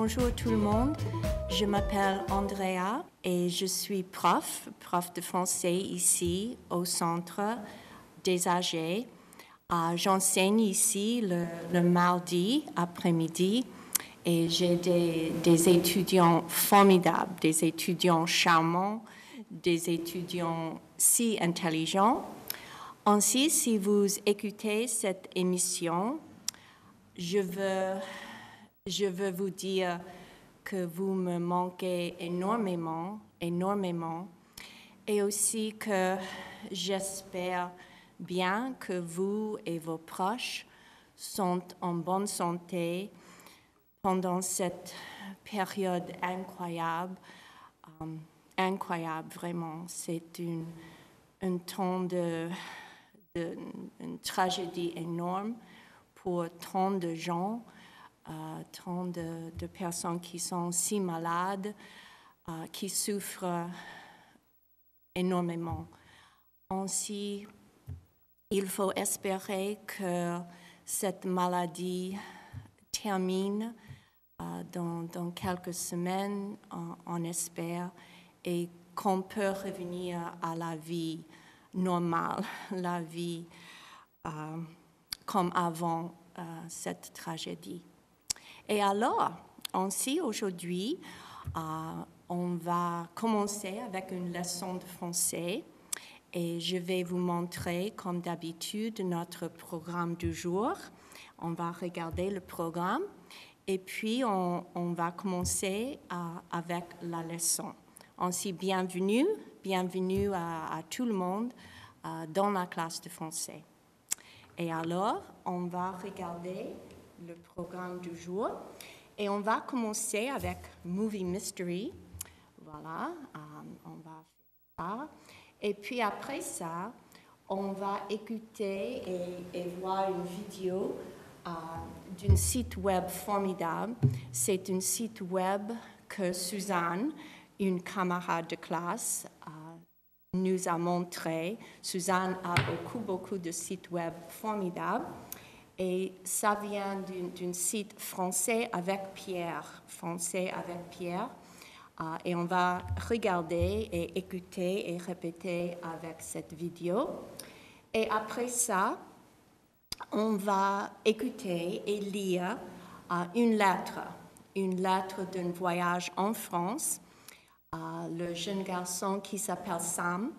bonjour tout le monde. Je m'appelle Andrea et je suis prof de français ici au Centre des âgés. J'enseigne ici le mardi après-midi et j'ai des étudiants formidables, des étudiants charmants, des étudiants si intelligents. Ainsi, si vous écoutez cette émission, je veux vous dire que vous me manquez énormément, et aussi que j'espère bien que vous et vos proches sont en bonne santé pendant cette période incroyable, incroyable vraiment. C'est un temps une tragédie énorme pour tant de gens, tant de personnes qui sont si malades, qui souffrent énormément. Ainsi, il faut espérer que cette maladie termine dans quelques semaines, on espère, et qu'on peut revenir à la vie normale, la vie comme avant cette tragédie. Et alors, ainsi aujourd'hui, on va commencer avec une leçon de français et je vais vous montrer, comme d'habitude, notre programme du jour. On va regarder le programme et puis on va commencer avec la leçon. Ainsi, bienvenue à tout le monde dans la classe de français. Et alors, on va regarder le programme du jour et on va commencer avec Movie Mystery. Voilà, on va faire ça. Et puis après ça, on va écouter et voir une vidéo d'un site web formidable. C'est un site web que Suzanne, une camarade de classe, nous a montré. Suzanne a beaucoup de sites web formidables. Et ça vient d'un site français avec Pierre. Et on va regarder et écouter et répéter avec cette vidéo. Et après ça, on va écouter et lire une lettre d'un voyage en France. Le jeune garçon qui s'appelle Sam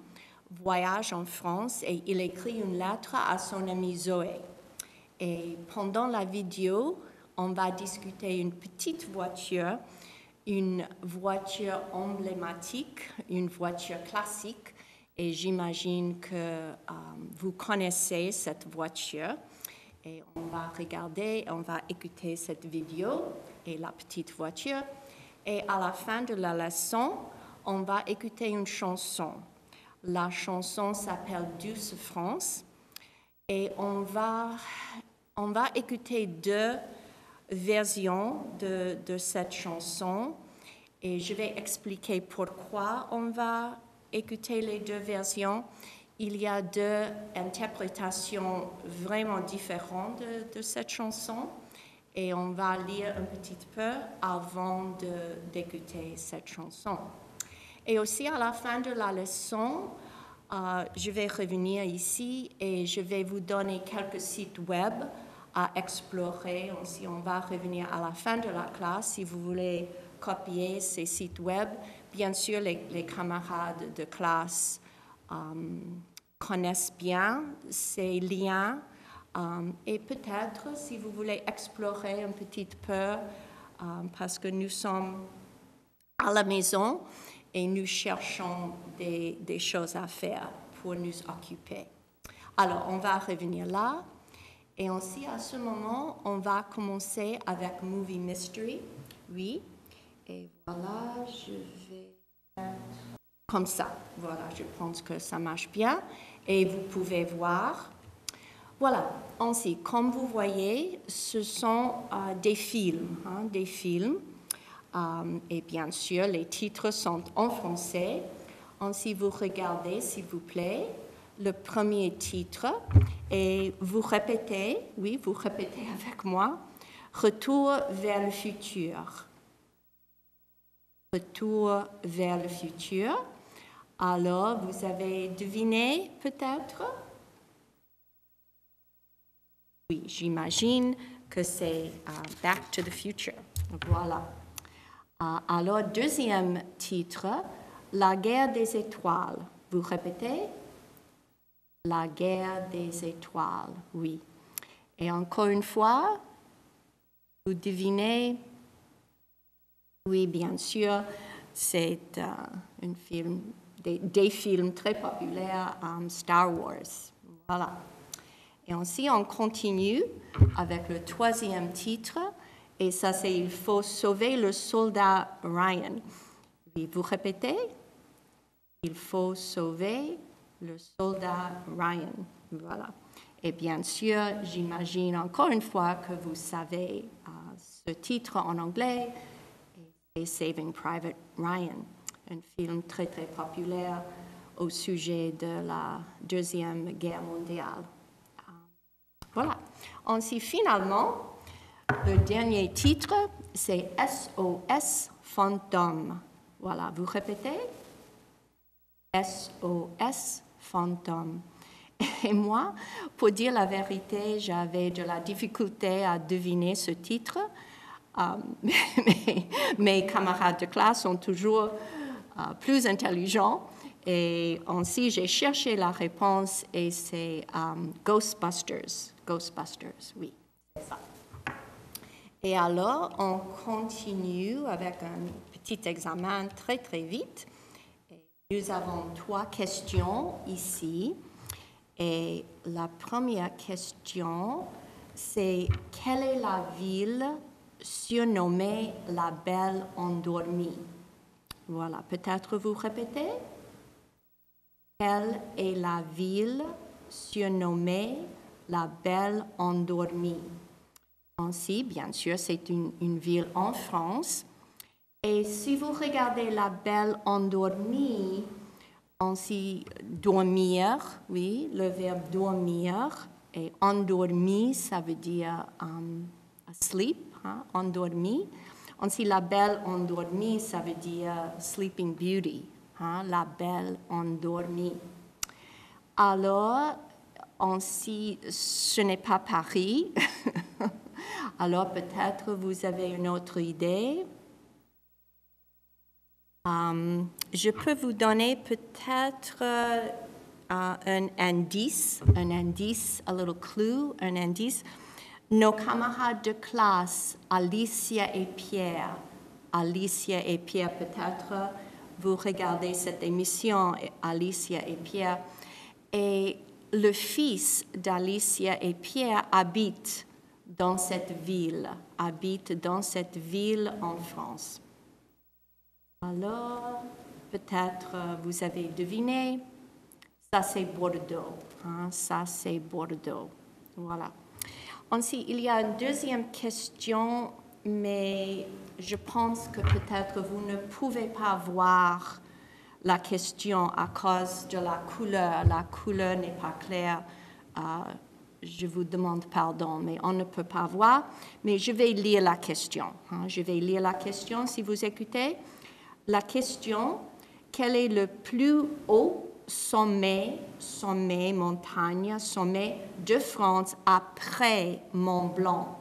voyage en France et il écrit une lettre à son amie Zoé. Et pendant la vidéo, on va discuter une petite voiture, une voiture emblématique, une voiture classique. Et j'imagine que vous connaissez cette voiture. Et on va regarder, on va écouter cette vidéo et la petite voiture. Et à la fin de la leçon, on va écouter une chanson. La chanson s'appelle Douce France. Et on va écouter deux versions de cette chanson. Et je vais expliquer pourquoi on va écouter les deux versions. Il y a deux interprétations vraiment différentes de cette chanson. Et on va lire un petit peu avant d'écouter cette chanson. Et aussi, à la fin de la leçon, je vais revenir ici et je vais vous donner quelques sites web à explorer. Aussi, on va revenir à la fin de la classe si vous voulez copier ces sites web. Bien sûr, les camarades de classe connaissent bien ces liens. Et peut-être, si vous voulez explorer un petit peu, parce que nous sommes à la maison et nous cherchons des choses à faire pour nous occuper. Alors, on va revenir là. Et aussi, à ce moment, on va commencer avec Movie Mystery. Oui. Et voilà, je vais mettre comme ça. Voilà, je pense que ça marche bien. Et vous pouvez voir. Voilà, ainsi, comme vous voyez, ce sont des films. Et bien sûr, les titres sont en français. Ainsi, vous regardez, s'il vous plaît, le premier titre et vous répétez avec moi, Retour vers le futur. Retour vers le futur. Alors, vous avez deviné peut-être? Oui, j'imagine que c'est Back to the Future. Voilà. Alors, deuxième titre, La guerre des étoiles. Vous répétez? La guerre des étoiles, oui. Et encore une fois, vous devinez? Oui, bien sûr, c'est un film, des films très populaires, Star Wars. Voilà. Et ainsi, on continue avec le troisième titre, et ça, c'est Il faut sauver le soldat Ryan. Oui, vous répétez? Il faut sauver le soldat Ryan. Voilà. Et bien sûr, j'imagine encore une fois que vous savez ce titre en anglais, c'est Saving Private Ryan, un film très très populaire au sujet de la Deuxième Guerre mondiale. Voilà. Ainsi, finalement, le dernier titre, c'est SOS Fantôme. Voilà, vous répétez? SOS Fantôme. Et moi, pour dire la vérité, j'avais de la difficulté à deviner ce titre. Mes camarades de classe sont toujours plus intelligents. Et ainsi, j'ai cherché la réponse et c'est Ghostbusters. Ghostbusters, oui, c'est ça. Et alors, on continue avec un petit examen très, très vite. Nous avons 3 questions ici. Et la première question, c'est quelle est la ville surnommée la Belle Endormie? Voilà, peut-être vous répétez? Quelle est la ville surnommée la Belle Endormie? Ainsi, bien sûr, c'est une ville en France. Et si vous regardez la Belle Endormie, ainsi, dormir, oui, le verbe dormir, et endormi, ça veut dire asleep, hein, endormi. Ainsi, la belle endormie, ça veut dire sleeping beauty, hein, la belle endormie. Alors, ainsi, ce n'est pas Paris. Alors, peut-être vous avez une autre idée. Je peux vous donner peut-être un indice, a little clue, un indice. Nos camarades de classe, Alicia et Pierre, peut-être vous regardez cette émission, Alicia et Pierre, et le fils d'Alicia et Pierre habite dans cette ville en France. Alors, peut-être vous avez deviné, ça c'est Bordeaux, hein, ça c'est Bordeaux, voilà. Ensuite, il y a une deuxième question, mais je pense que peut-être vous ne pouvez pas voir la question à cause de la couleur n'est pas claire. Je vous demande pardon, mais on ne peut pas voir, mais je vais lire la question, hein. Je vais lire la question si vous écoutez. La question, quel est le plus haut sommet de France après Mont Blanc?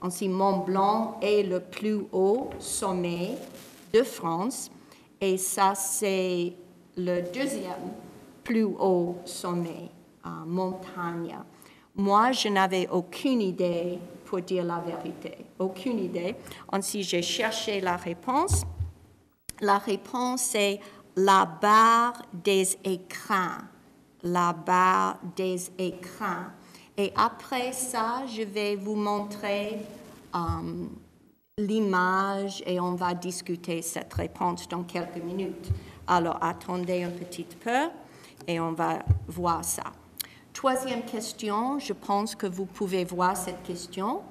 Ainsi, Mont Blanc est le plus haut sommet de France et ça, c'est le deuxième plus haut sommet, montagne. Moi, je n'avais aucune idée, pour dire la vérité, aucune idée. Ainsi, j'ai cherché la réponse. La réponse est la barre des écrins. La barre des écrins. Et après ça, je vais vous montrer l'image et on va discuter cette réponse dans quelques minutes. Alors, attendez un petit peu et on va voir ça. Troisième question, je pense que vous pouvez voir cette question.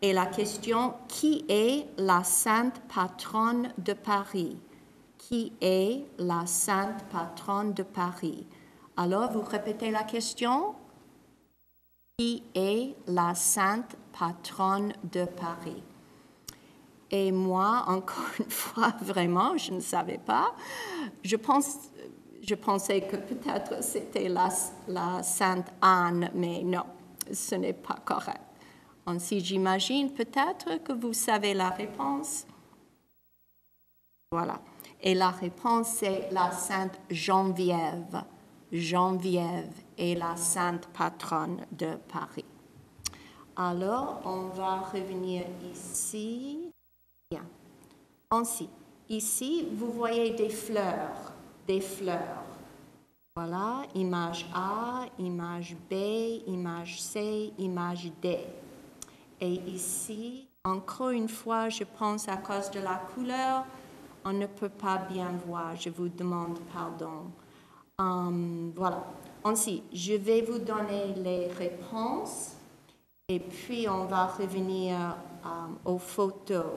Et la question, qui est la sainte patronne de Paris? Qui est la sainte patronne de Paris? Alors, vous répétez la question. Qui est la sainte patronne de Paris? Et moi, encore une fois, vraiment, je ne savais pas. Je pensais que peut-être c'était la Sainte Anne, mais non, ce n'est pas correct. Ainsi, j'imagine peut-être que vous savez la réponse. Voilà. Et la réponse, c'est la Sainte Geneviève. Geneviève est la sainte patronne de Paris. Alors, on va revenir ici. Bien. Ainsi, ici, vous voyez des fleurs. Des fleurs. Voilà, image A, image B, image C, image D. Et ici, encore une fois, je pense à cause de la couleur, on ne peut pas bien voir, je vous demande pardon. Voilà. Ainsi, je vais vous donner les réponses et puis on va revenir aux photos.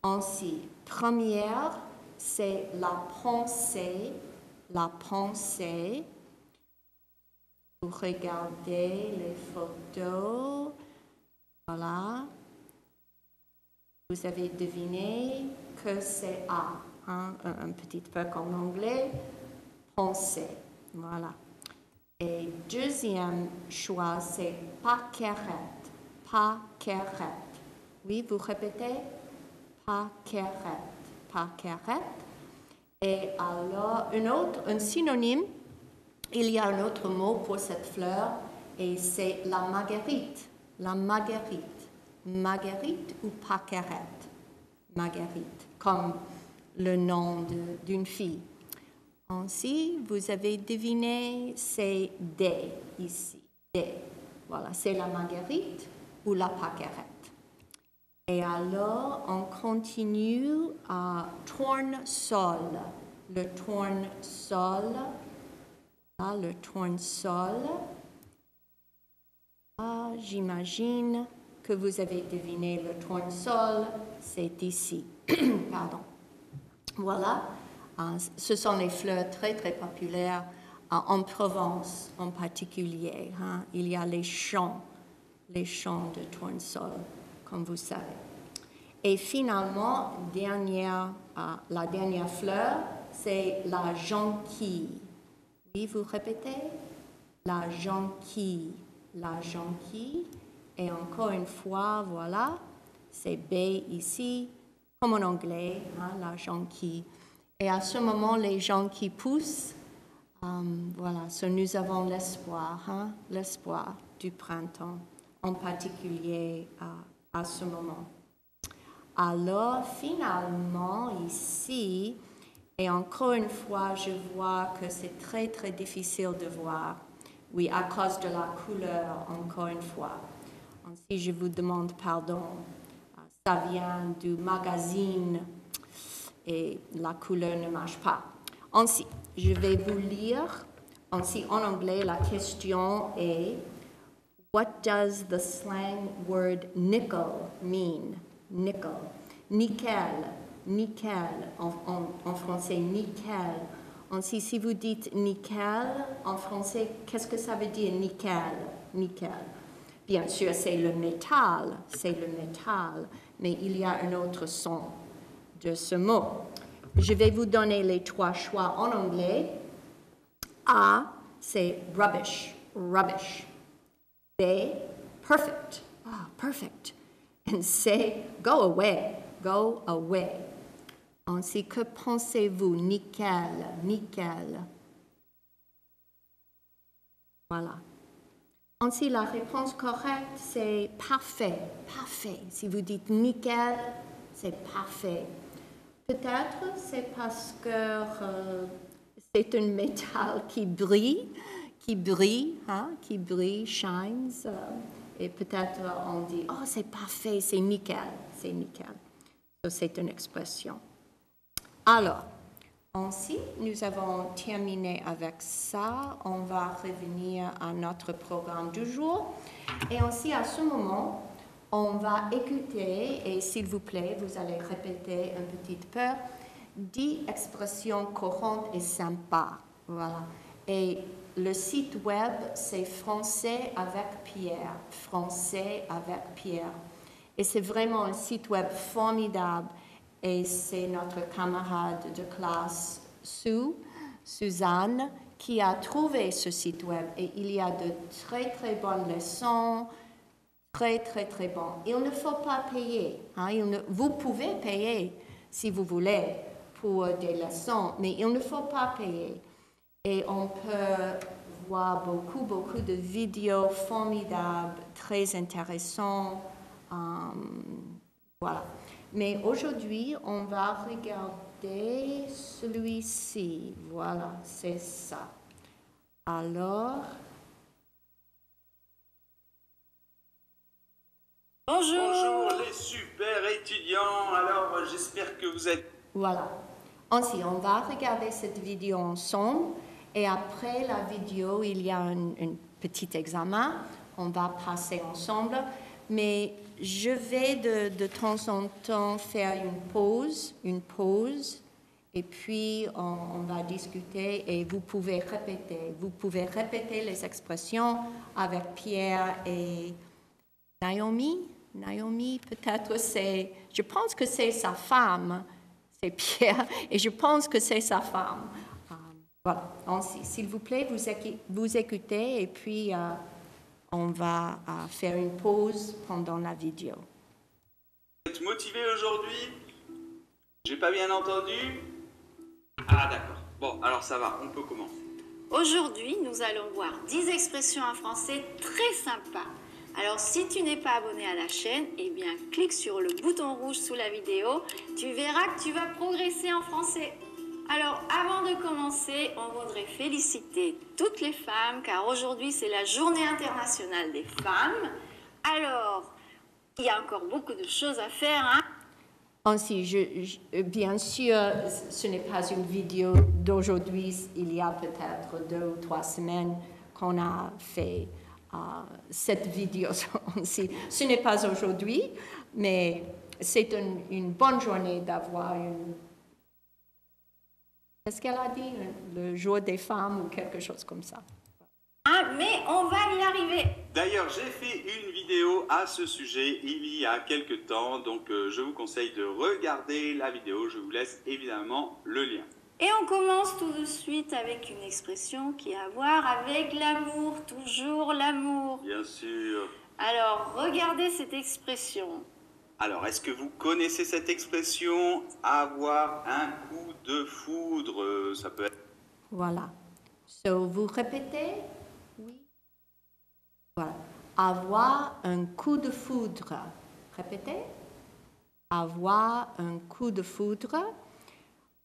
Ainsi, première, c'est la pensée. La pensée. Vous regardez les photos. Voilà. Vous avez deviné que c'est A, hein, un petit peu comme l'anglais, pensée. Voilà. Et deuxième choix, c'est paquerette. Paquerette. Oui, vous répétez? Paquerette. Paquerette. Et alors, un synonyme, il y a un autre mot pour cette fleur, et c'est la marguerite. La marguerite. Marguerite ou paquerette? Marguerite, comme le nom d'une fille. Ainsi, vous avez deviné, c'est D ici. D. Voilà, c'est la marguerite ou la paquerette. Et alors, on continue à tournesol. Le tournesol. Voilà, le tournesol. Ah, j'imagine que vous avez deviné le tournesol, c'est ici. Pardon. Voilà, ce sont les fleurs très très populaires en Provence en particulier. Hein. Il y a les champs de tournesol, comme vous savez. Et finalement, la dernière fleur, c'est la jonquille. Oui, vous répétez? La jonquille. La jonquille. Et encore une fois, voilà, c'est B ici, comme en anglais, hein, la jonquille. Et à ce moment, les jonquilles poussent. Voilà, nous avons l'espoir, hein, l'espoir du printemps, en particulier à ce moment. Alors, finalement, ici, et encore une fois, je vois que c'est très, très difficile de voir. Oui, à cause de la couleur, encore une fois. Si je vous demande pardon, ça vient du magazine et la couleur ne marche pas. Ainsi, je vais vous lire. Ainsi, en anglais, la question est What does the slang word nickel mean? Nickel. Nickel. Nickel. En français, nickel. Ainsi, si vous dites nickel, en français, qu'est-ce que ça veut dire nickel? Nickel. Bien sûr, c'est le métal, mais il y a un autre son de ce mot. Je vais vous donner les trois choix en anglais. A, c'est rubbish, rubbish. B, perfect, perfect. And C, go away, go away. Ainsi, que pensez-vous? Nickel, nickel. Voilà. Ainsi, la réponse correcte, c'est parfait, parfait. Si vous dites nickel, c'est parfait. Peut-être c'est parce que c'est un métal qui brille, hein, qui brille, shines. Et peut-être on dit, oh, c'est parfait, c'est nickel, c'est nickel. So, c'est une expression. Alors, ainsi, nous avons terminé avec ça. On va revenir à notre programme du jour. Et ainsi, à ce moment, on va écouter, et s'il vous plaît, vous allez répéter un petit peu, 10 expressions courantes et sympas. Voilà. Et le site web, c'est Français avec Pierre. Français avec Pierre. Et c'est vraiment un site web formidable. Et c'est notre camarade de classe Suzanne, qui a trouvé ce site web. Et il y a de très, très bonnes leçons, très, très, très bon. Il ne faut pas payer. Hein? Vous pouvez payer si vous voulez pour des leçons, mais il ne faut pas payer. Et on peut voir beaucoup, beaucoup de vidéos formidables, très intéressantes. Voilà. Mais aujourd'hui, on va regarder celui-ci. Voilà, c'est ça. Alors... Bonjour les super étudiants, alors j'espère que vous êtes... Voilà. Ainsi, on va regarder cette vidéo ensemble et après la vidéo, il y a un petit examen. On va passer ensemble, mais je vais de temps en temps faire une pause et puis on va discuter et vous pouvez répéter. Vous pouvez répéter les expressions avec Pierre et Naomi. Naomi, peut-être c'est... Je pense que c'est sa femme, c'est Pierre, et je pense que c'est sa femme. Voilà. S'il vous plaît, vous écoutez, et puis on va faire une pause pendant la vidéo. Vous êtes motivés aujourd'hui? J'ai pas bien entendu? Ah d'accord. Bon, alors ça va, on peut commencer. Aujourd'hui, nous allons voir 10 expressions en français très sympas. Alors, si tu n'es pas abonné à la chaîne, eh bien, clique sur le bouton rouge sous la vidéo. Tu verras que tu vas progresser en français. Alors, avant de commencer, on voudrait féliciter toutes les femmes, car aujourd'hui, c'est la Journée internationale des femmes. Alors, il y a encore beaucoup de choses à faire, hein? Ainsi, bien sûr, ce n'est pas une vidéo d'aujourd'hui. Il y a peut-être 2 ou 3 semaines qu'on a fait cette vidéo. Ce n'est pas aujourd'hui, mais c'est une bonne journée d'avoir une... Qu'est-ce qu'elle a dit? Le jour des femmes ou quelque chose comme ça. Ah, mais on va y arriver. D'ailleurs, j'ai fait une vidéo à ce sujet il y a quelques temps, donc je vous conseille de regarder la vidéo. Je vous laisse évidemment le lien. Et on commence tout de suite avec une expression qui a à voir avec l'amour, toujours l'amour. Bien sûr. Alors, regardez cette expression. Alors, est-ce que vous connaissez cette expression, avoir un coup de foudre? Ça peut être... Voilà. So, vous répétez? Oui. Voilà. Avoir un coup de foudre. Répétez. Avoir un coup de foudre.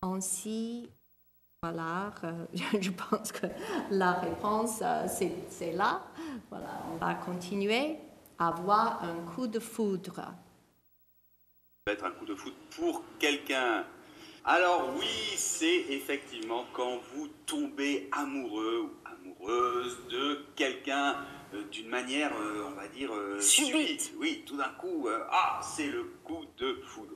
Ainsi, voilà, je pense que la réponse, c'est là. Voilà, on va continuer. Avoir un coup de foudre. Ça peut être un coup de foudre pour quelqu'un. Alors oui, c'est effectivement quand vous tombez amoureux ou amoureuse de quelqu'un d'une manière, on va dire, subite. Oui, tout d'un coup, c'est le coup de foudre.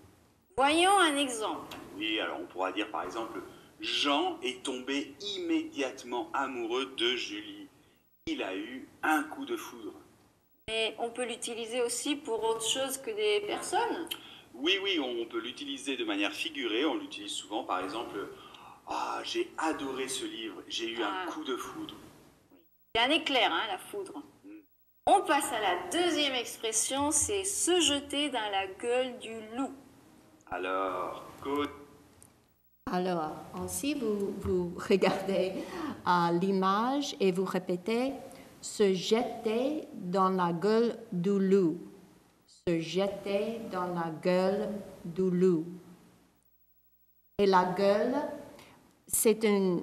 Voyons un exemple. Oui, alors on pourra dire par exemple, Jean est tombé immédiatement amoureux de Julie. Il a eu un coup de foudre. Mais on peut l'utiliser aussi pour autre chose que des personnes. Oui, on peut l'utiliser de manière figurée. On l'utilise souvent, par exemple, j'ai adoré ce livre, j'ai eu un coup de foudre. C'est un éclair, hein, la foudre. On passe à la deuxième expression, c'est se jeter dans la gueule du loup. Alors, ainsi, vous regardez l'image et vous répétez « se jeter dans la gueule du loup ». Se jeter dans la gueule du loup. Et la gueule, c'est un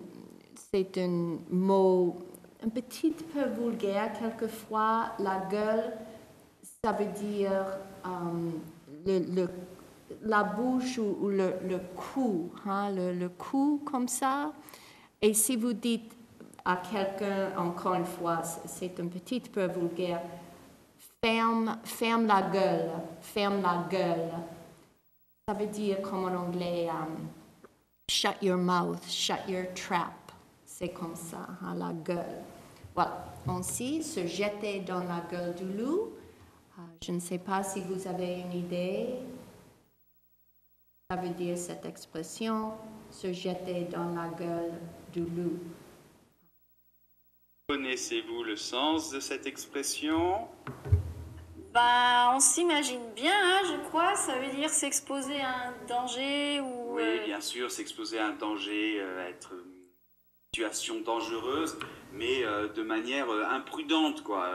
mot un petit peu vulgaire. Quelquefois, la gueule, ça veut dire la bouche ou le cou, hein, le cou comme ça. Et si vous dites à quelqu'un, encore une fois, c'est un petit peu vulgaire, ferme la gueule, ferme la gueule. Ça veut dire comme en anglais, shut your mouth, shut your trap. C'est comme ça, hein, la gueule. Voilà. Ainsi, se jeter dans la gueule du loup, Je ne sais pas si vous avez une idée. Ça veut dire cette expression, se jeter dans la gueule du loup. Connaissez-vous le sens de cette expression? Ben, on s'imagine bien, hein, je crois. Ça veut dire s'exposer à un danger ou... Oui, bien sûr, s'exposer à un danger, être une situation dangereuse, mais de manière imprudente, quoi.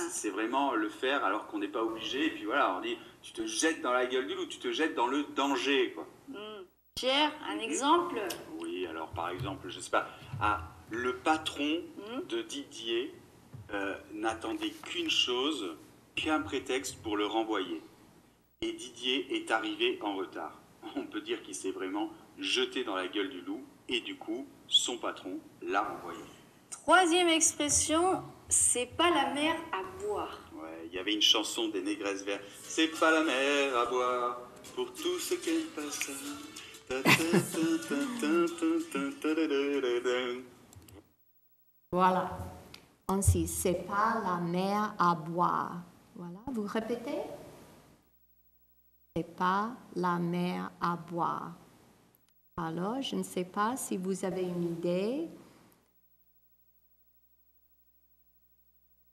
C'est vraiment le faire alors qu'on n'est pas obligé. Et puis voilà, on dit, tu te jettes dans la gueule du loup, tu te jettes dans le danger, quoi. Pierre, un exemple? Oui, alors par exemple, je sais pas, le patron de Didier n'attendait qu'une chose, qu'un prétexte pour le renvoyer. Et Didier est arrivé en retard. On peut dire qu'il s'est vraiment jeté dans la gueule du loup et du coup, son patron l'a renvoyé. Troisième expression, c'est pas la mer à boire. Ouais, il y avait une chanson des Négresses Vertes. C'est pas la mer à boire pour tout ce qu'elle passe. Voilà. Ainsi, c'est pas la mer à boire. Voilà, vous répétez? C'est pas la mer à boire. Alors, je ne sais pas si vous avez une idée.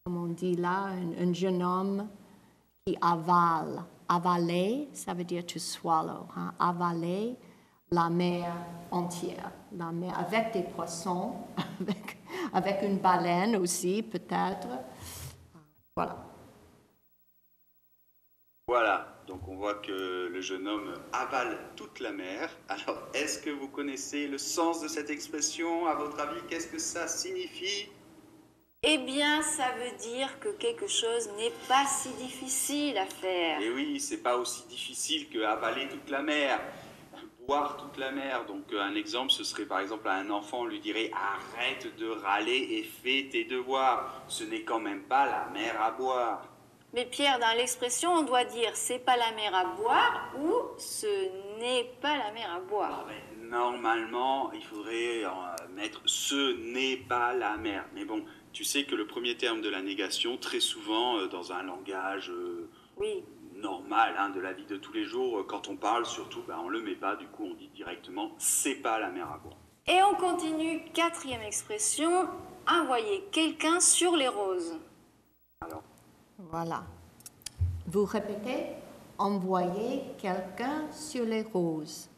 Comme on dit là, un jeune homme qui avale. Avaler, ça veut dire to swallow. Hein? Avaler la mer entière. La mer avec des poissons, avec une baleine aussi, peut-être. Voilà. Voilà, donc on voit que le jeune homme avale toute la mer. Alors, est-ce que vous connaissez le sens de cette expression? À votre avis, qu'est-ce que ça signifie? Eh bien, ça veut dire que quelque chose n'est pas si difficile à faire. Et oui, c'est pas aussi difficile que avaler toute la mer, boire toute la mer. Donc un exemple, ce serait par exemple à un enfant, on lui dirait arrête de râler et fais tes devoirs. Ce n'est quand même pas la mer à boire. Mais Pierre, dans l'expression, on doit dire c'est pas la mer à boire ou ce n'est pas la mer à boire. Normalement, il faudrait mettre ce n'est pas la mer. Mais bon, tu sais que le premier terme de la négation, très souvent dans un langage normal hein, de la vie de tous les jours, quand on parle surtout, on le met pas, du coup on dit directement c'est pas la mer à boire. Et on continue, quatrième expression, envoyer quelqu'un sur les roses. Alors. Voilà. Vous répétez, envoyer quelqu'un sur les roses.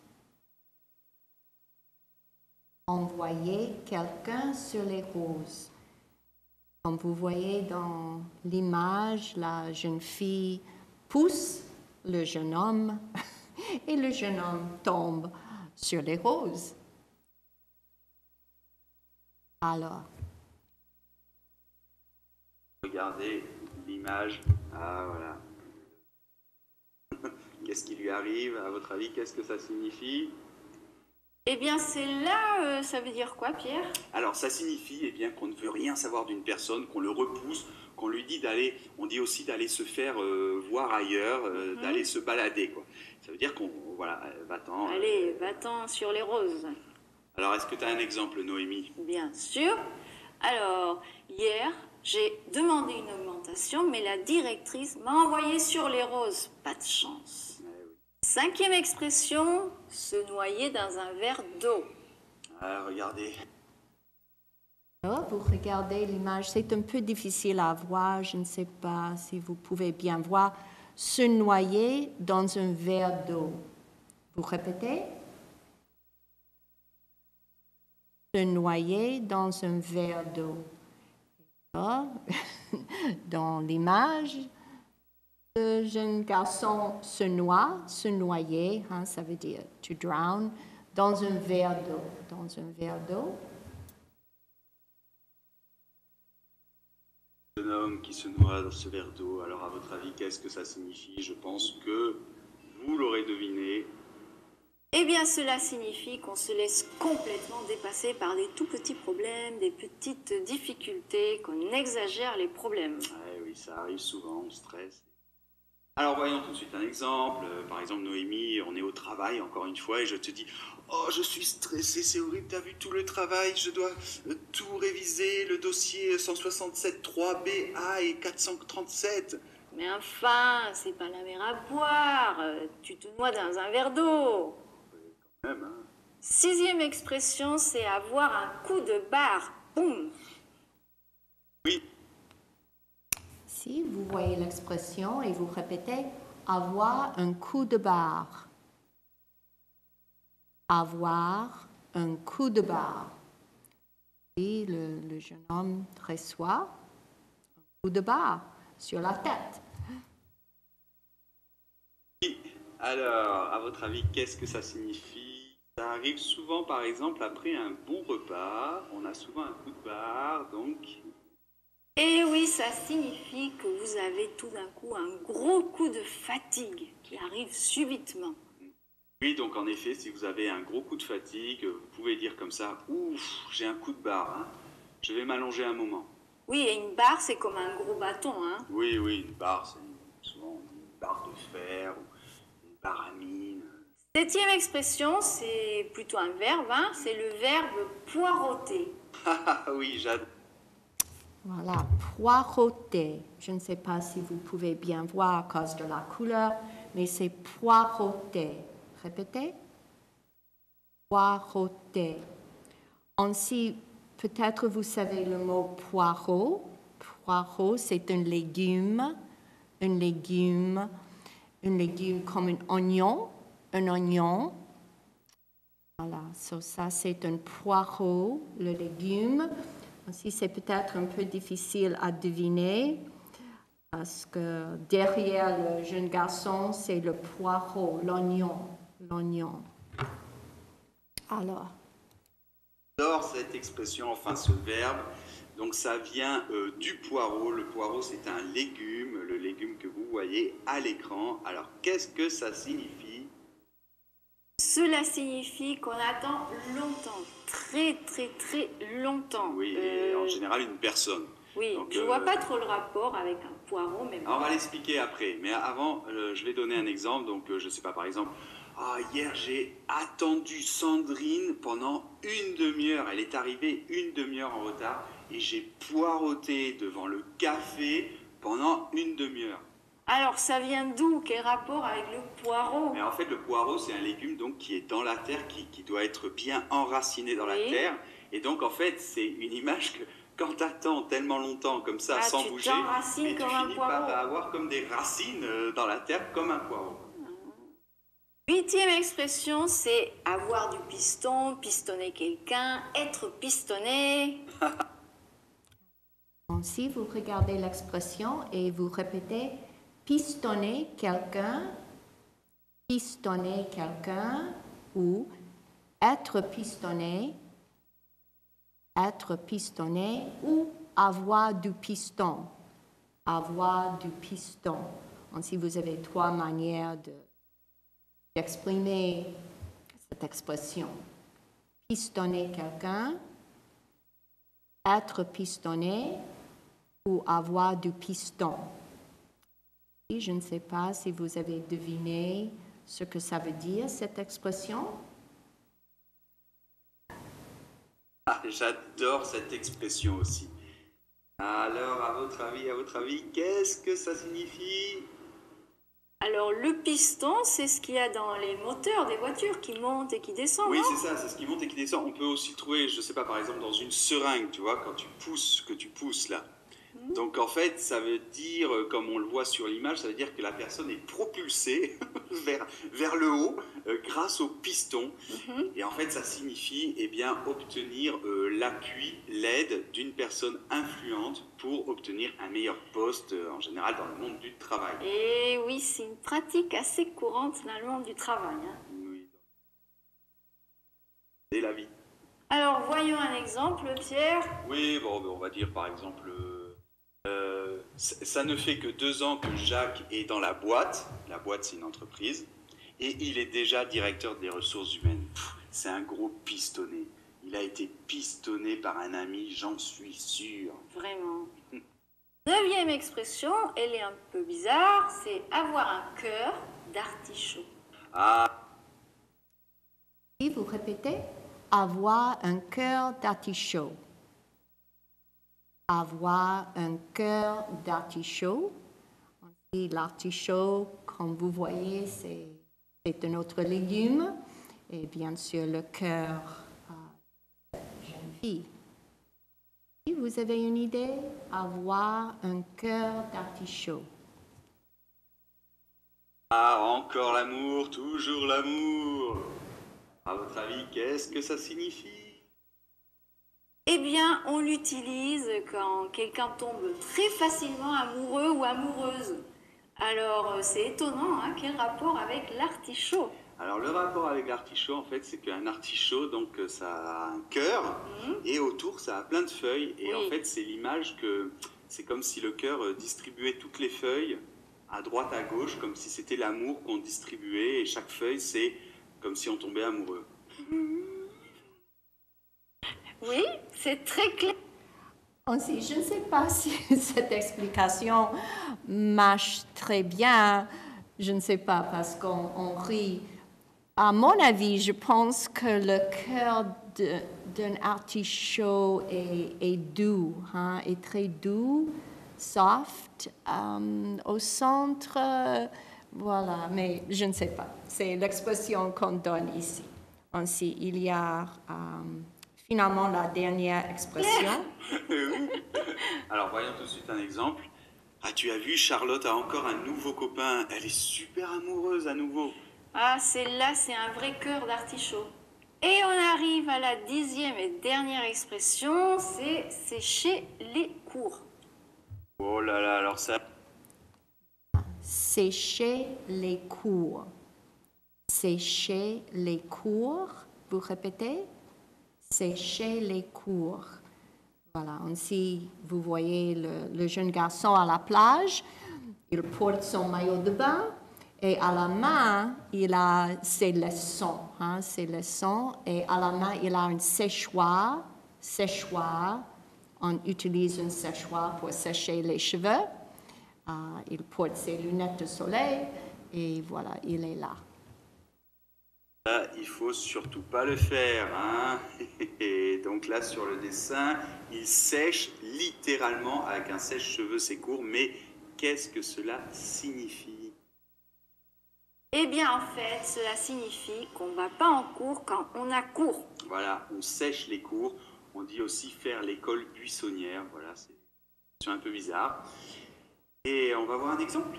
Envoyer quelqu'un sur les roses. Comme vous voyez dans l'image, la jeune fille pousse le jeune homme et le jeune homme tombe sur les roses. Alors. Regardez l'image. Ah voilà. Qu'est-ce qui lui arrive? À votre avis, qu'est-ce que ça signifie? Eh bien, c'est là, ça veut dire quoi, Pierre? Alors, ça signifie eh bien, qu'on ne veut rien savoir d'une personne, qu'on le repousse, qu'on lui dit d'aller, on dit aussi d'aller se faire voir ailleurs, d'aller se balader, quoi. Ça veut dire qu'on, voilà, va-t'en. Allez, va-t'en sur les roses. Alors, est-ce que tu as un exemple, Noémie? Bien sûr. Alors, hier, j'ai demandé une augmentation, mais la directrice m'a envoyé sur les roses. Pas de chance. Cinquième expression, se noyer dans un verre d'eau. Ah, regardez. Alors, vous regardez l'image, c'est un peu difficile à voir, je ne sais pas si vous pouvez bien voir. Se noyer dans un verre d'eau. Vous répétez? Se noyer dans un verre d'eau. Dans l'image, le jeune garçon se noie, se noyer, hein, ça veut dire to drown, dans un verre d'eau. Dans un verre d'eau. Un homme qui se noie dans ce verre d'eau. Alors, à votre avis, qu'est-ce que ça signifie? Je pense que vous l'aurez deviné. Eh bien, cela signifie qu'on se laisse complètement dépasser par des tout petits problèmes, des petites difficultés, qu'on exagère les problèmes. Ouais, oui, ça arrive souvent, on stresse. Alors, voyons tout de suite un exemple. Par exemple, Noémie, on est au travail, encore une fois, et je te dis « Oh, je suis stressé, c'est horrible, t'as vu tout le travail, je dois tout réviser, le dossier 167, 3B, A et 437. » Mais enfin, c'est pas la mer à boire. Tu te noies dans un verre d'eau. Quand même, hein. 6e expression, c'est avoir un coup de barre. Boum. Oui, Si vous voyez l'expression et vous répétez avoir un coup de barre. Avoir un coup de barre. Et le jeune homme reçoit un coup de barre sur la tête. alors, à votre avis, qu'est-ce que ça signifie? Ça arrive souvent, par exemple, après un bon repas, on a souvent un coup de barre, donc... Et oui, ça signifie que vous avez tout d'un coup un gros coup de fatigue qui arrive subitement. Oui, donc en effet, si vous avez un gros coup de fatigue, vous pouvez dire comme ça, ouf, j'ai un coup de barre, hein. Je vais m'allonger un moment. Oui, et une barre, c'est comme un gros bâton, hein. Oui, une barre, c'est souvent une barre de fer ou une barre à mine. 7e expression, c'est plutôt un verbe, hein. C'est le verbe poireauter. Ah oui, j'adore. Voilà, poireauter. Je ne sais pas si vous pouvez bien voir à cause de la couleur, mais c'est poireauter. Répétez. Poireauter. Ainsi, peut-être vous savez le mot poireau. Poireau, c'est un légume comme un oignon. Voilà, ça c'est un poireau, le légume. Ainsi, c'est peut-être un peu difficile à deviner parce que derrière le jeune garçon, c'est le poireau, l'oignon. Alors, J'adore cette expression, enfin ce verbe. Donc ça vient du poireau. Le poireau, c'est un légume, le légume que vous voyez à l'écran. Alors qu'est-ce que ça signifie? Cela signifie qu'on attend longtemps, très longtemps. Oui, et en général une personne. Oui, donc, je vois pas trop le rapport avec un poireau, mais bon. On va l'expliquer après. Mais avant, je vais donner un exemple. Donc je sais pas, par exemple, hier j'ai attendu Sandrine pendant une demi-heure. Elle est arrivée une demi-heure en retard et j'ai poireauté devant le café pendant une demi-heure. Alors, ça vient d'où? Quel rapport avec le poireau? Mais en fait, le poireau, c'est un légume donc, qui est dans la terre, qui doit être bien enraciné dans la terre. Et donc, en fait, c'est une image que quand tu attends tellement longtemps comme ça, sans bouger, et tu finis par avoir comme des racines dans la terre, comme un poireau. 8e expression, c'est avoir du piston, pistonner quelqu'un, être pistonné. si vous regardez l'expression et vous répétez pistonner quelqu'un ou être pistonné ou avoir du piston. Ainsi, vous avez 3 manières d'exprimer cette expression. Pistonner quelqu'un, être pistonné ou avoir du piston. Et je ne sais pas si vous avez deviné ce que ça veut dire, cette expression. J'adore cette expression aussi. Alors, à votre avis, qu'est-ce que ça signifie? Alors, le piston, c'est ce qu'il y a dans les moteurs des voitures qui montent et qui descendent. Oui, c'est ça, c'est ce qui monte et qui descend. On peut aussi trouver, je ne sais pas, par exemple, dans une seringue, tu vois, quand tu pousses là. Donc en fait, ça veut dire, comme on le voit sur l'image, ça veut dire que la personne est propulsée vers le haut grâce au piston. Et en fait, ça signifie obtenir l'appui, l'aide d'une personne influente pour obtenir un meilleur poste, en général dans le monde du travail. Et oui, c'est une pratique assez courante dans le monde du travail. Oui. C'est la vie. Alors, voyons un exemple, Pierre. Oui, bon, on va dire par exemple... ça ne fait que 2 ans que Jacques est dans la boîte. La boîte, c'est une entreprise. Et il est déjà directeur des ressources humaines. C'est un gros pistonné. Il a été pistonné par un ami, j'en suis sûr. Vraiment. 9e expression, elle est un peu bizarre, c'est avoir un cœur d'artichaut. Si vous répétez, avoir un cœur d'artichaut. Avoir un cœur d'artichaut. Et l'artichaut, comme vous voyez, c'est un autre légume. Et bien sûr, le cœur de cette jeune fille. Et vous avez une idée? Avoir un cœur d'artichaut. Ah, encore l'amour, toujours l'amour. À votre avis, qu'est-ce que ça signifie? Eh bien, on l'utilise quand quelqu'un tombe très facilement amoureux ou amoureuse. Alors, c'est étonnant, hein, quel rapport avec l'artichaut? Alors le rapport avec l'artichaut, en fait, c'est qu'un artichaut, donc ça a un cœur et autour ça a plein de feuilles. Et Oui. en fait, c'est l'image que c'est comme si le cœur distribuait toutes les feuilles à droite, à gauche, comme si c'était l'amour qu'on distribuait. Et chaque feuille, c'est comme si on tombait amoureux. Oui, c'est très clair. Aussi, je ne sais pas si cette explication marche très bien. Je ne sais pas parce qu'on rit. À mon avis, je pense que le cœur d'un artichaut est doux, hein, est très doux, soft. Au centre, voilà, mais je ne sais pas. C'est l'expression qu'on donne ici. Ainsi, il y a finalement la dernière expression. Alors voyons tout de suite un exemple. Ah, tu as vu, Charlotte a encore un nouveau copain. Elle est super amoureuse à nouveau. Ah, celle-là, c'est un vrai cœur d'artichaut. Et on arrive à la 10e et dernière expression, c'est sécher les cours. Oh là là, alors ça... Sécher les cours. Sécher les cours. Vous répétez? Sécher les cours. Voilà, ainsi, vous voyez le jeune garçon à la plage. Il porte son maillot de bain. Et à la main, il a ses leçons, hein, ses leçons. Et à la main, il a un séchoir. Séchoir. On utilise un séchoir pour sécher les cheveux. Il porte ses lunettes de soleil. Et voilà, il est là. Là, il faut surtout pas le faire, hein. Et donc là, sur le dessin, il sèche littéralement avec un sèche-cheveux, c'est court. Mais qu'est-ce que cela signifie? Eh bien, en fait, cela signifie qu'on ne va pas en cours quand on a cours. Voilà, on sèche les cours. On dit aussi faire l'école buissonnière. C'est une expression un peu bizarre. Et on va voir un exemple.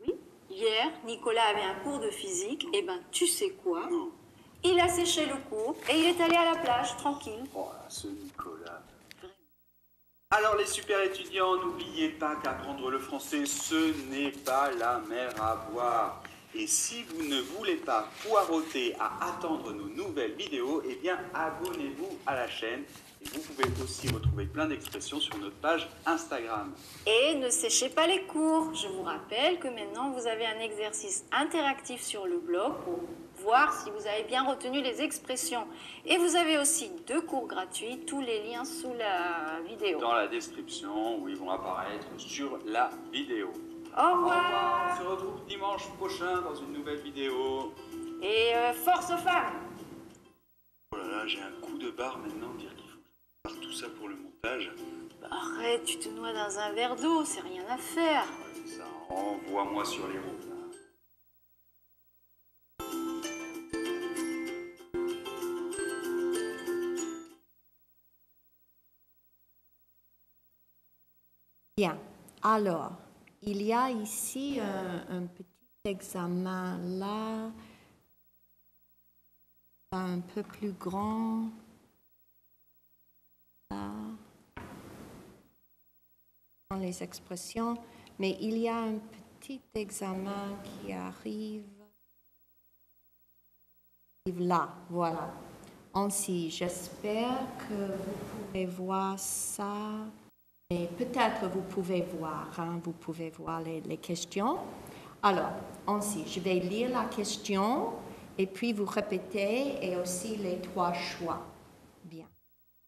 Oui. Hier, Nicolas avait un cours de physique. Eh ben, tu sais quoi? Non. Il a séché le cours et il est allé à la plage, tranquille. Oh, ce Nicolas. Alors les super étudiants, n'oubliez pas qu'apprendre le français, ce n'est pas la mer à boire. Et si vous ne voulez pas poireauter à attendre nos nouvelles vidéos, eh bien abonnez-vous à la chaîne. Et vous pouvez aussi retrouver plein d'expressions sur notre page Instagram. Et ne séchez pas les cours. Je vous rappelle que maintenant vous avez un exercice interactif sur le blog pour voir si vous avez bien retenu les expressions. Et vous avez aussi 2 cours gratuits, tous les liens sous la vidéo. Dans la description où ils vont apparaître sur la vidéo. Au revoir. On se retrouve dimanche prochain dans une nouvelle vidéo. Et force aux femmes. Oh là là, j'ai un coup de barre maintenant, dire qu'il faut que je prépare tout ça pour le montage. Arrête, tu te noies dans un verre d'eau, c'est rien à faire. Ça envoie-moi sur les routes. Bien, alors, il y a ici un petit examen là, un peu plus grand, là, dans les expressions, mais il y a un petit examen qui arrive là, voilà. Ainsi, j'espère que vous pouvez voir ça. Et peut-être vous pouvez voir, vous pouvez voir les questions. Alors, ainsi, je vais lire la question et puis vous répétez et aussi les 3 choix. Bien.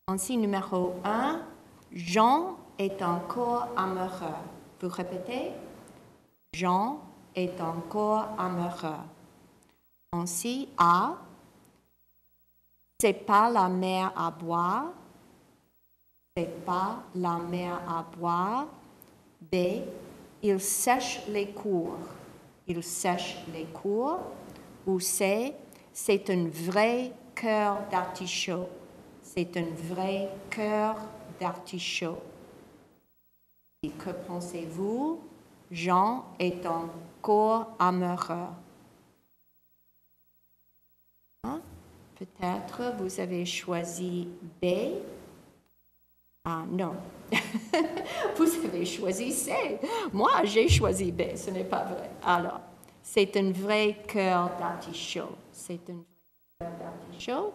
Ainsi, numéro 1, Jean est encore amoureux. Vous répétez? Jean est encore amoureux. Ainsi, A, c'est pas la mer à boire. C'est pas la mer à boire. B, il sèche les cours. Il sèche les cours. Ou c'est un vrai cœur d'artichaut. C'est un vrai cœur d'artichaut. Et que pensez-vous? Jean est encore amoureux. Hein? Peut-être vous avez choisi B. Ah non, vous avez choisi C. Moi, j'ai choisi B, ce n'est pas vrai. Alors, c'est un vrai cœur d'artichaut. C'est un vrai cœur d'artichaut.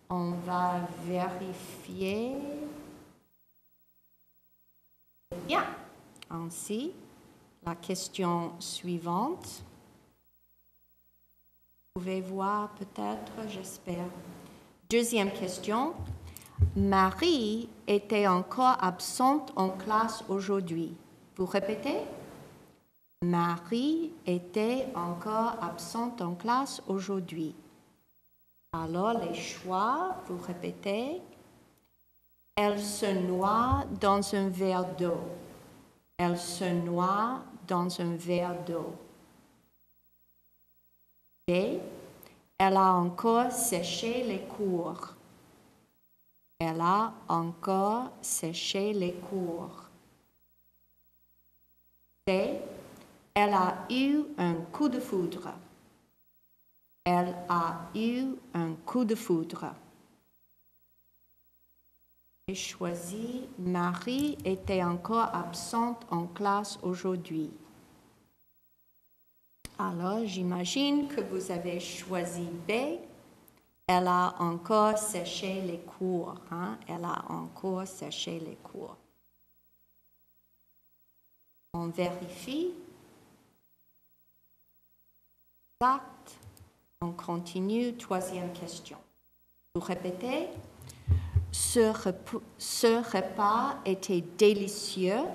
On va vérifier. Bien. Ainsi, la question suivante. Vous pouvez voir peut-être, j'espère. Deuxième question. Marie était encore absente en classe aujourd'hui. Vous répétez? Marie était encore absente en classe aujourd'hui. Alors, les choix, vous répétez. Elle se noie dans un verre d'eau. Elle se noie dans un verre d'eau. B. Elle a encore séché les cours. Elle a encore séché les cours. C. Elle a eu un coup de foudre. Elle a eu un coup de foudre. J'ai choisi Marie était encore absente en classe aujourd'hui. Alors, j'imagine que vous avez choisi B. Elle a encore séché les cours. Hein? Elle a encore séché les cours. On vérifie. Exact. On continue. Troisième question. Vous répétez. Ce repas était délicieux.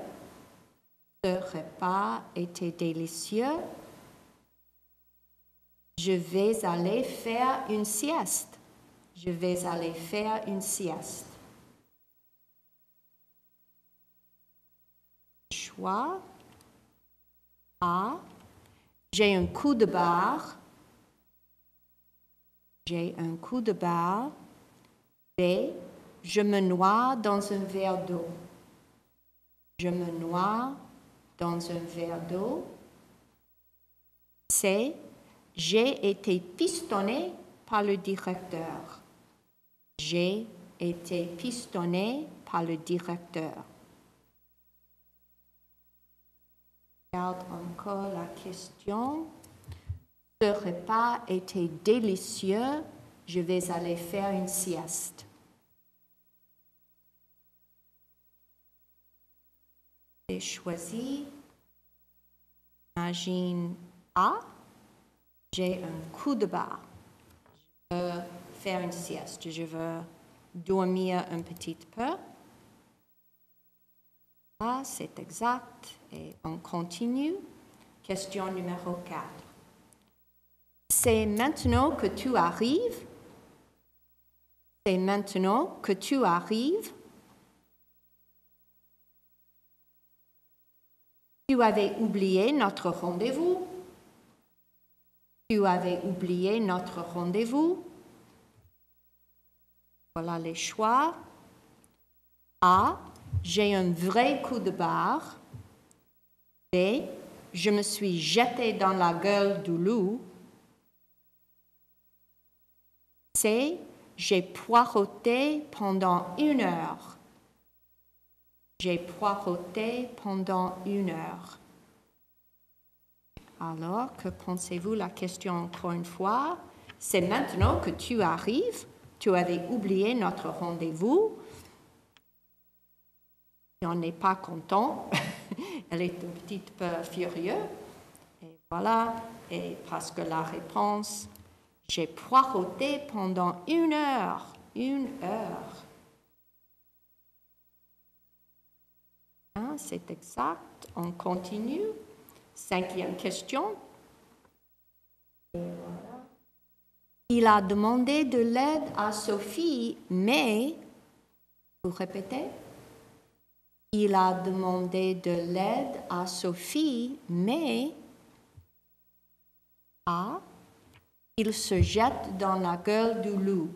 Ce repas était délicieux. Je vais aller faire une sieste. Je vais aller faire une sieste. Choix A. J'ai un coup de barre. J'ai un coup de barre. B. Je me noie dans un verre d'eau. Je me noie dans un verre d'eau. C. J'ai été pistonné par le directeur. J'ai été pistonné par le directeur. Regarde encore la question. Ce repas était délicieux. Je vais aller faire une sieste. J'ai choisi. Imagine A. J'ai un coup de barre. Je veux faire une sieste. Je veux dormir un petit peu. Ah, c'est exact. Et on continue. Question numéro 4. C'est maintenant que tu arrives. C'est maintenant que tu arrives. Tu avais oublié notre rendez-vous. Tu avais oublié notre rendez-vous. Voilà les choix. A. J'ai un vrai coup de barre. B. Je me suis jeté dans la gueule du loup. C. J'ai poireauté pendant 1 heure. J'ai poireauté pendant 1 heure. Alors, que pensez-vous? La question encore une fois. C'est maintenant que tu arrives. Tu avais oublié notre rendez-vous. Et on n'est pas content. Elle est un petit peu furieuse. Et voilà. Et parce que la réponse, j'ai poireauté pendant 1 heure. 1 heure. Hein, c'est exact. On continue. 5e question. Et voilà. Il a demandé de l'aide à Sophie, mais, vous répétez? il a demandé de l'aide à Sophie, mais A, il se jette dans la gueule du loup.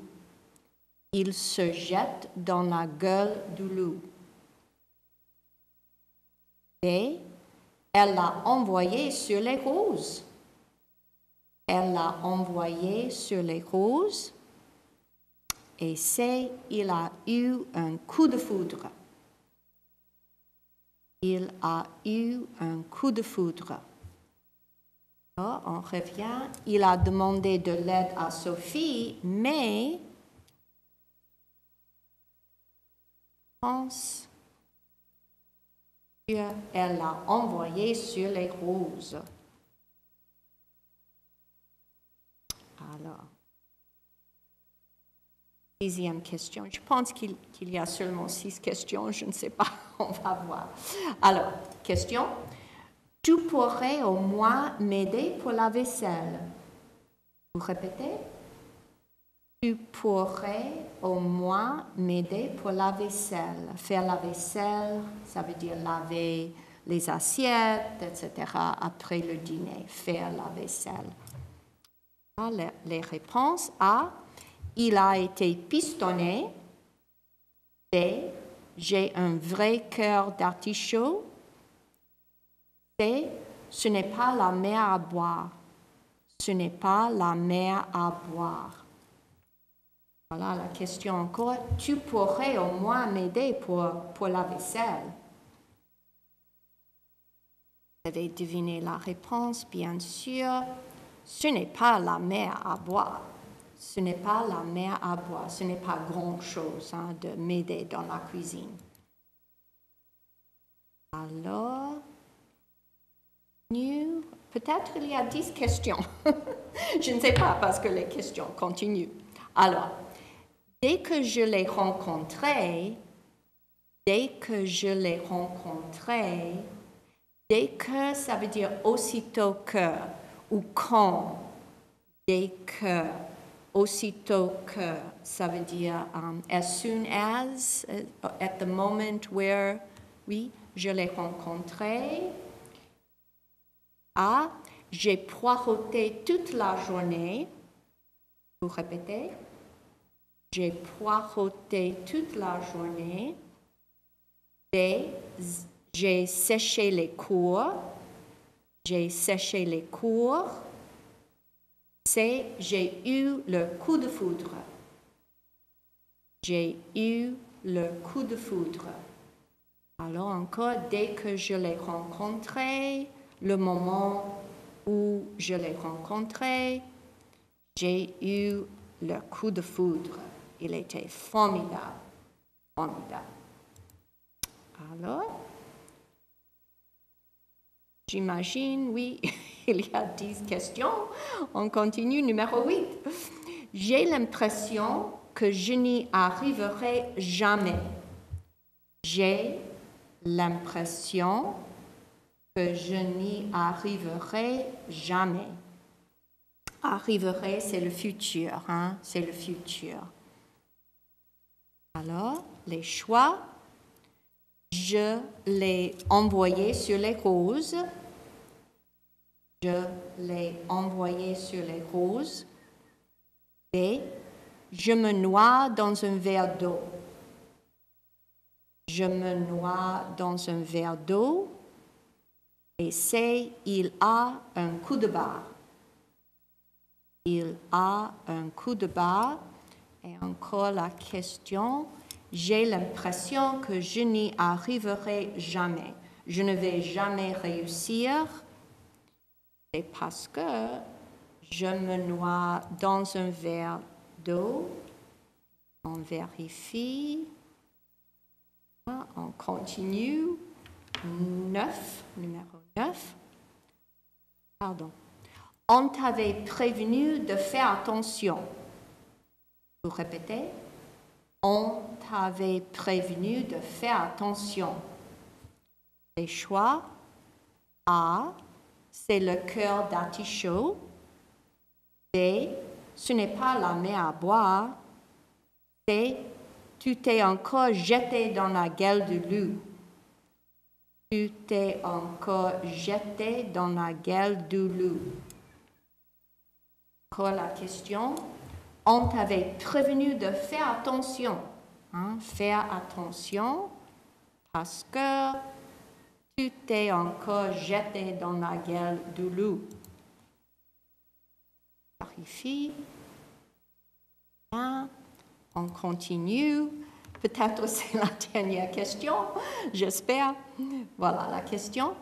Il se jette dans la gueule du loup. B, elle l'a envoyé sur les roses. Elle l'a envoyé sur les roses. Et C, il a eu un coup de foudre. Il a eu un coup de foudre. Alors, on revient. Il a demandé de l'aide à Sophie, mais elle l'a envoyé sur les roses. Alors, 6e question. Je pense qu'il y a seulement 6 questions, je ne sais pas, on va voir. Alors, question. Tu pourrais au moins m'aider pour la vaisselle. Vous répétez? Tu pourrais au moins m'aider pour la vaisselle. Faire la vaisselle, ça veut dire laver les assiettes, etc. après le dîner. Faire la vaisselle. Les réponses A. Il a été pistonné. B. J'ai un vrai cœur d'artichaut. C. Ce n'est pas la mer à boire. Ce n'est pas la mer à boire. Voilà la question encore. Tu pourrais au moins m'aider pour la vaisselle. Vous avez deviné la réponse, bien sûr. Ce n'est pas la mer à boire. Ce n'est pas la mer à boire. Ce n'est pas grand-chose de m'aider dans la cuisine. Alors, peut-être il y a 10 questions. Je ne sais pas parce que les questions continuent. Alors, dès que je l'ai rencontré, dès que ça veut dire aussitôt que, ou quand, dès que, aussitôt que, ça veut dire as soon as, at the moment where, oui, je l'ai rencontré. A, j'ai poireauté toute la journée. Vous répétez? J'ai poireauté toute la journée. B, j'ai séché les cours. J'ai séché les cours. C, j'ai eu le coup de foudre. J'ai eu le coup de foudre. Alors encore, dès que je l'ai rencontré, le moment où je l'ai rencontré, j'ai eu le coup de foudre. Il était formidable. Formidable. Alors, j'imagine, oui, il y a 10 questions. On continue, numéro 8. J'ai l'impression que je n'y arriverai jamais. J'ai l'impression que je n'y arriverai jamais. Arriverai, c'est le futur, c'est le futur. Alors, les choix. Je l'ai envoyé sur les roses. Je l'ai envoyé sur les roses. B. Je me noie dans un verre d'eau. Je me noie dans un verre d'eau. Et C. Il a un coup de barre. Il a un coup de barre. Et encore la question. J'ai l'impression que je n'y arriverai jamais. Je ne vais jamais réussir. C'est parce que je me noie dans un verre d'eau. On vérifie. On continue. 9, numéro 9. Pardon. On t'avait prévenu de faire attention. Vous répétez? On t'avait prévenu de faire attention. Les choix. A, c'est le cœur d'artichaut. B, ce n'est pas la mer à boire. C, tu t'es encore jeté dans la gueule du loup. Tu t'es encore jeté dans la gueule du loup. Encore la question. On t'avait prévenu de faire attention. Faire attention parce que tu t'es encore jeté dans la gueule du loup. Clarifie. Bien. On continue. Peut-être c'est la dernière question, j'espère. Voilà la question.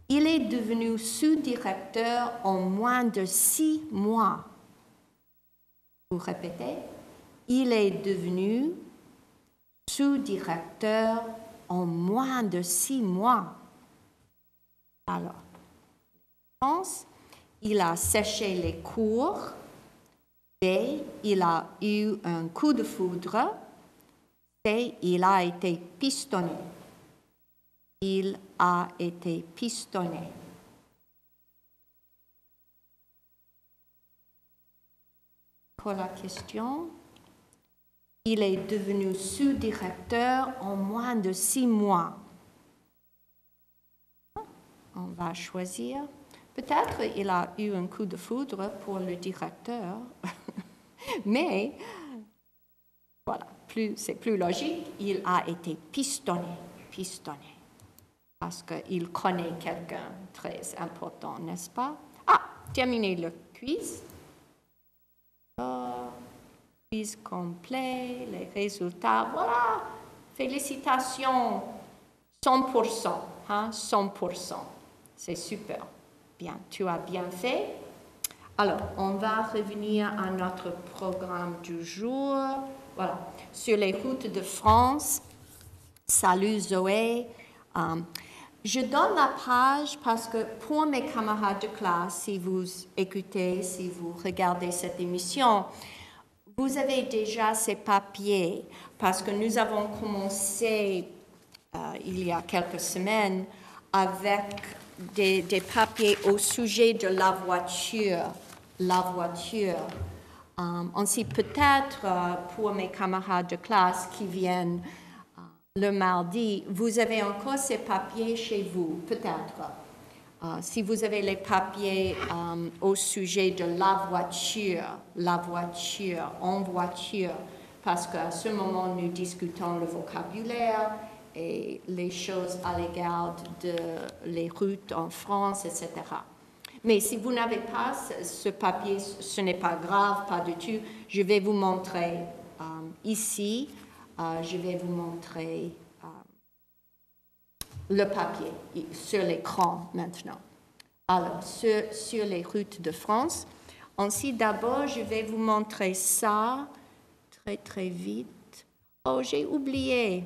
Il est devenu sous-directeur en moins de 6 mois. Vous répétez. Il est devenu sous-directeur en moins de 6 mois. Alors, il a séché les cours. B, il a eu un coup de foudre. C, il a été pistonné. Il a été pistonné. Pour la question, il est devenu sous-directeur en moins de 6 mois. On va choisir. Peut-être il a eu un coup de foudre pour le directeur, mais voilà, c'est plus logique. Il a été pistonné, parce qu'il connaît quelqu'un très important, n'est-ce pas? Terminé le quiz. Quiz complet, les résultats, voilà. Félicitations, 100%, 100%. C'est super. Bien, tu as bien fait. Alors, on va revenir à notre programme du jour. Voilà, sur les routes de France. Salut Zoé. Je donne la page parce que pour mes camarades de classe, si vous écoutez, si vous regardez cette émission, vous avez déjà ces papiers parce que nous avons commencé il y a quelques semaines avec des papiers au sujet de la voiture. Ainsi, peut-être pour mes camarades de classe qui viennent le mardi, vous avez encore ces papiers chez vous, peut-être. Si vous avez les papiers au sujet de la voiture, en voiture, parce qu'à ce moment, nous discutons le vocabulaire et les choses à l'égard de les routes en France, etc. Mais si vous n'avez pas ce papier, ce n'est pas grave, pas du tout. Je vais vous montrer ici, je vais vous montrer le papier sur l'écran maintenant. Alors, sur les routes de France. Ensuite, d'abord, je vais vous montrer ça très vite. Oh, j'ai oublié,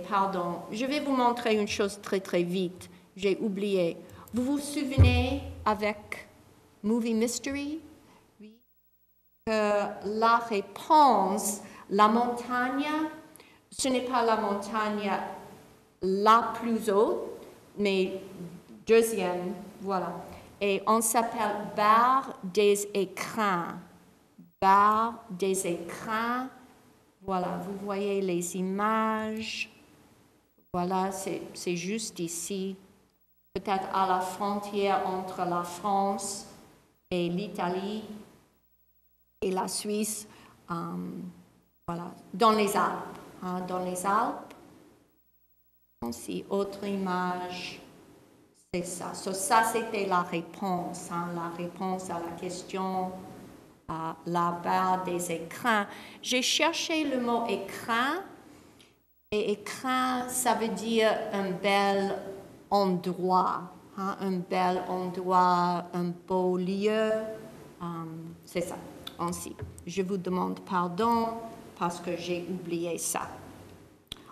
pardon. Je vais vous montrer une chose très vite. J'ai oublié. Vous vous souvenez avec Movie Mystery? Oui. La réponse, la montagne, ce n'est pas la montagne la plus haute, mais deuxième, voilà. Et on s'appelle barre des écrins. Barre des écrins. Voilà, vous voyez les images. Voilà, c'est juste ici. Peut-être à la frontière entre la France et l'Italie et la Suisse. Voilà, dans les Alpes. Dans les Alpes. Aussi, autre image. C'est ça. Ça, c'était la réponse. La réponse à la question. La barre des écrins. J'ai cherché le mot écrin. Et écrin, ça veut dire un bel endroit. Un bel endroit, un beau lieu. C'est ça. Ensuite, je vous demande pardon parce que j'ai oublié ça.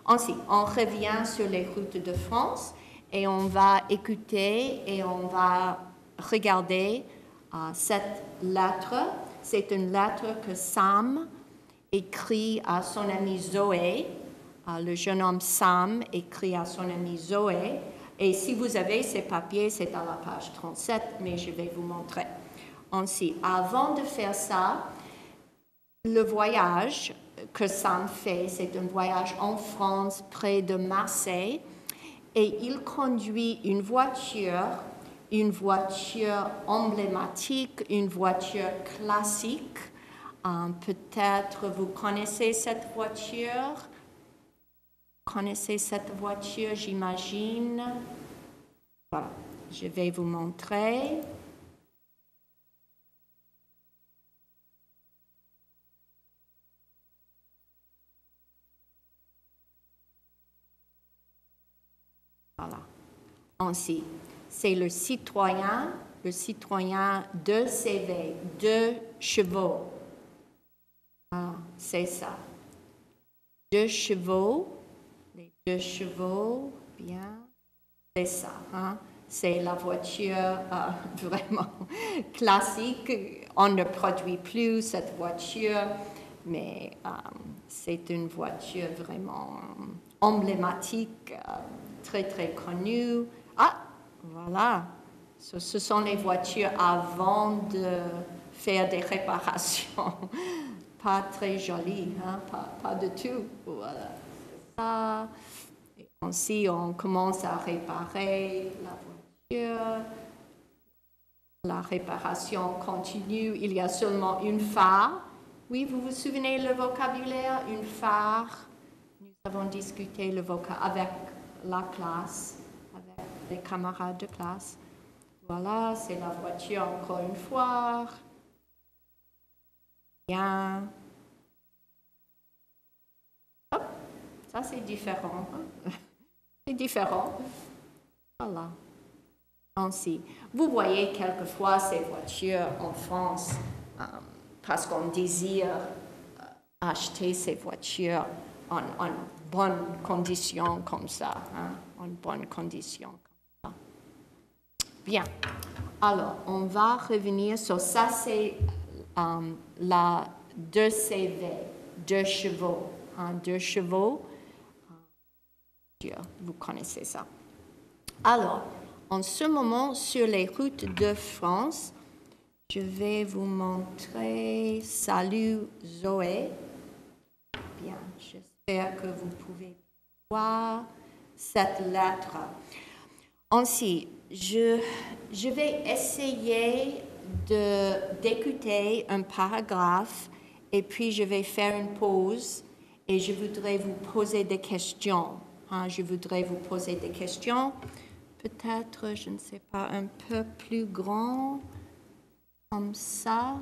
Ensuite, on revient sur les routes de France et on va écouter et on va regarder cette lettre. C'est une lettre que Sam écrit à son amie Zoé. Le jeune homme Sam écrit à son amie Zoé. Et si vous avez ces papiers, c'est à la page 37, mais je vais vous montrer. Ensuite, avant de faire ça, le voyage que Sam fait, c'est un voyage en France, près de Marseille. et il conduit une voiture emblématique, une voiture classique. Peut-être vous connaissez cette voiture. Connaissez cette voiture, j'imagine. Voilà, je vais vous montrer. Voilà. Ainsi, c'est le Citroën 2CV, 2 chevaux. C'est ça. 2 chevaux. Les 2 chevaux, bien. C'est ça. Hein? C'est la voiture vraiment classique. On ne produit plus cette voiture, mais c'est une voiture vraiment emblématique, très très connue. Ah, voilà. Ce sont les voitures avant de faire des réparations. Pas très jolies, hein? Pas du tout. Voilà. Ça. Et ainsi, on commence à réparer la voiture. La réparation continue. Il y a seulement une phare. Oui, vous vous souvenez le vocabulaire? Une phare. Nous avons discuté le vocabulaire avec la classe, avec les camarades de classe. Voilà, c'est la voiture encore une fois. Bien. Hop, ça c'est différent. C'est différent. Voilà. Ainsi. Vous voyez quelquefois ces voitures en France parce qu'on désire acheter ces voitures en bonne condition comme ça. Hein, en bonne condition comme ça. Bien. Alors, on va revenir sur ça. C'est la 2CV, 2 chevaux. Hein, 2 chevaux. Vous connaissez ça. Alors, en ce moment, sur les routes de France, je vais vous montrer. Salut Zoé. Bien, j'espère que vous pouvez voir cette lettre. Ainsi, je vais essayer d'écouter un paragraphe et puis je vais faire une pause et je voudrais vous poser des questions. Hein, je voudrais vous poser des questions. Peut-être, je ne sais pas, un peu plus grand, comme ça.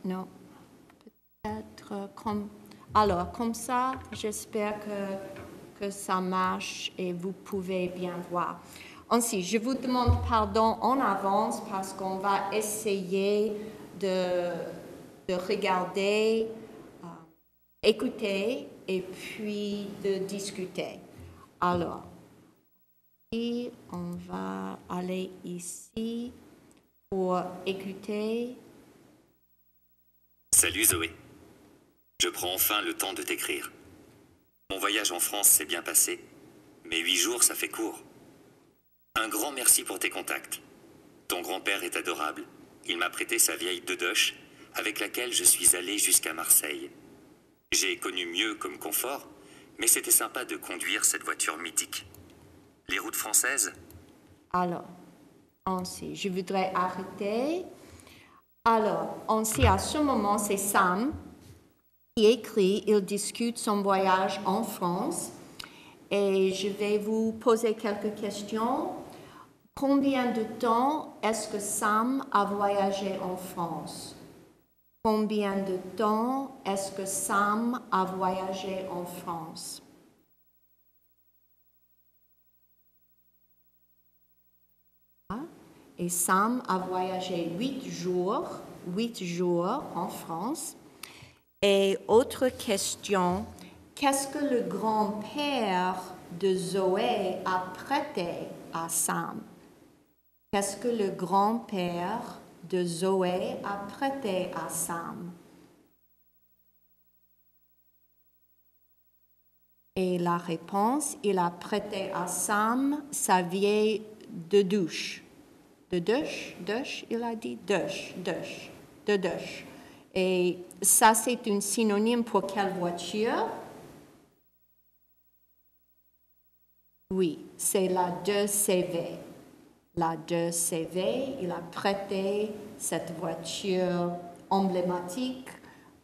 Non, peut-être comme... Alors, comme ça, j'espère que ça marche et vous pouvez bien voir. Ainsi, je vous demande pardon en avance parce qu'on va essayer de regarder, écouter et puis de discuter. Alors, et on va aller ici pour écouter. Salut Zoé. Je prends enfin le temps de t'écrire. Mon voyage en France s'est bien passé, mais 8 jours, ça fait court. Un grand merci pour tes contacts. Ton grand-père est adorable. Il m'a prêté sa vieille Dedoche, avec laquelle je suis allé jusqu'à Marseille. J'ai connu mieux comme confort, mais c'était sympa de conduire cette voiture mythique. Les routes françaises? Alors, ainsi, je voudrais arrêter. Alors, ainsi, à ce moment, c'est Sam qui écrit, il discute son voyage en France et je vais vous poser quelques questions. Combien de temps est-ce que Sam a voyagé en France? Combien de temps est-ce que Sam a voyagé en France? Et Sam a voyagé 8 jours en France. Et autre question, qu'est-ce que le grand-père de Zoé a prêté à Sam? Qu'est-ce que le grand-père de Zoé a prêté à Sam? Et la réponse, il a prêté à Sam sa vieille Dedoche. Dedoche, il a dit Dedoche. Et ça, c'est un synonyme pour quelle voiture? Oui, c'est la 2CV. La 2CV, il a prêté cette voiture emblématique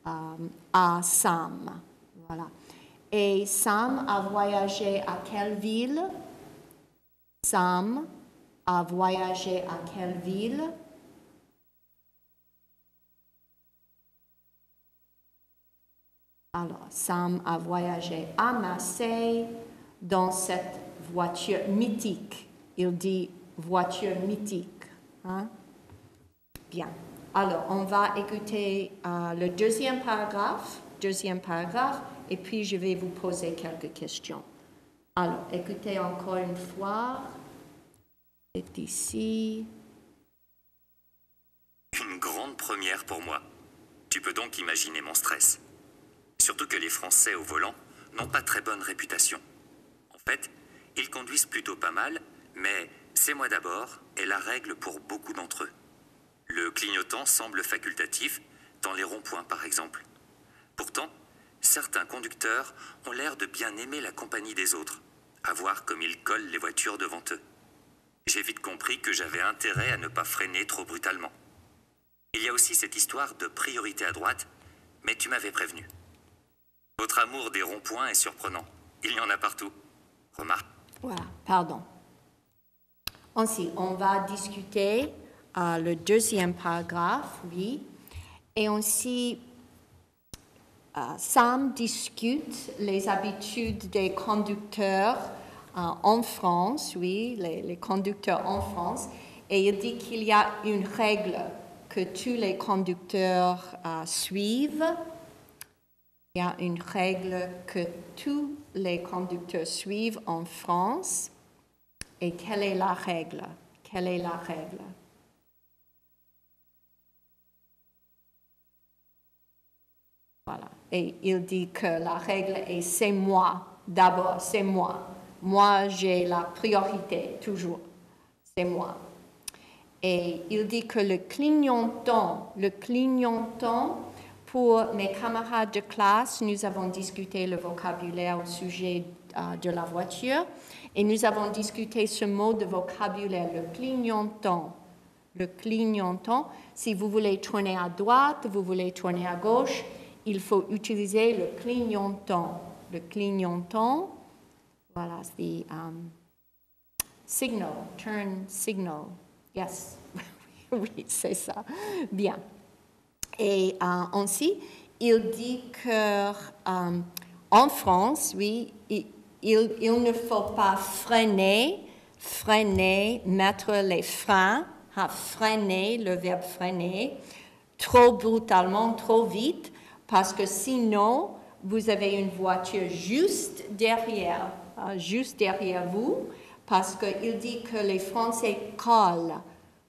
à Sam. Voilà. Et Sam a voyagé à quelle ville? Sam a voyagé à quelle ville? Alors, Sam a voyagé à Marseille dans cette voiture mythique. Il dit voiture mythique. Hein? Bien. Alors, on va écouter le deuxième paragraphe, et puis je vais vous poser quelques questions. Alors, écoutez encore une fois. C'est ici. Une grande première pour moi. Tu peux donc imaginer mon stress. Surtout que les Français au volant n'ont pas très bonne réputation. En fait, ils conduisent plutôt pas mal, mais c'est moi d'abord est la règle pour beaucoup d'entre eux. Le clignotant semble facultatif dans les ronds-points par exemple. Pourtant, certains conducteurs ont l'air de bien aimer la compagnie des autres, à voir comme ils collent les voitures devant eux. J'ai vite compris que j'avais intérêt à ne pas freiner trop brutalement. Il y a aussi cette histoire de priorité à droite, mais tu m'avais prévenu. Votre amour des ronds-points est surprenant. Il y en a partout. Remarque. Voilà, pardon. Ensuite, on va discuter le deuxième paragraphe, oui. Et aussi, Sam discute les habitudes des conducteurs en France, oui, les conducteurs en France. Et il dit qu'il y a une règle que tous les conducteurs suivent. Il y a une règle que tous les conducteurs suivent en France. Et quelle est la règle? Quelle est la règle? Voilà. Et il dit que la règle est c'est moi, d'abord, c'est moi. Moi, j'ai la priorité, toujours. C'est moi. Et il dit que le clignotant, pour mes camarades de classe, nous avons discuté le vocabulaire au sujet de la voiture et nous avons discuté ce mot de vocabulaire, le clignotant. Le clignotant, si vous voulez tourner à droite, vous voulez tourner à gauche, il faut utiliser le clignotant. Le clignotant, voilà, c'est signal, turn signal. Yes, oui, c'est ça. Bien. Et ainsi, il dit que en France, oui, il ne faut pas freiner, mettre les freins, freiner, le verbe freiner, trop brutalement, trop vite, parce que sinon, vous avez une voiture juste derrière vous, parce qu'il dit que les Français collent.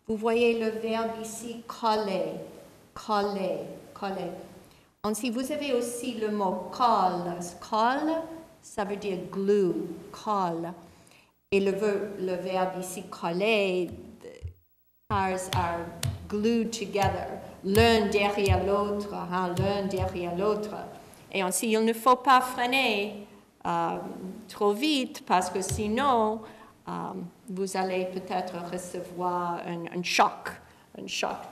Vous voyez le verbe ici, coller. Ensuite, vous avez aussi le mot colle. Colle, ça veut dire glue, colle. Et le verbe ici, coller, cars are glued together, l'un derrière l'autre, l'un derrière l'autre. Et ensuite, il ne faut pas freiner trop vite parce que sinon, vous allez peut-être recevoir un choc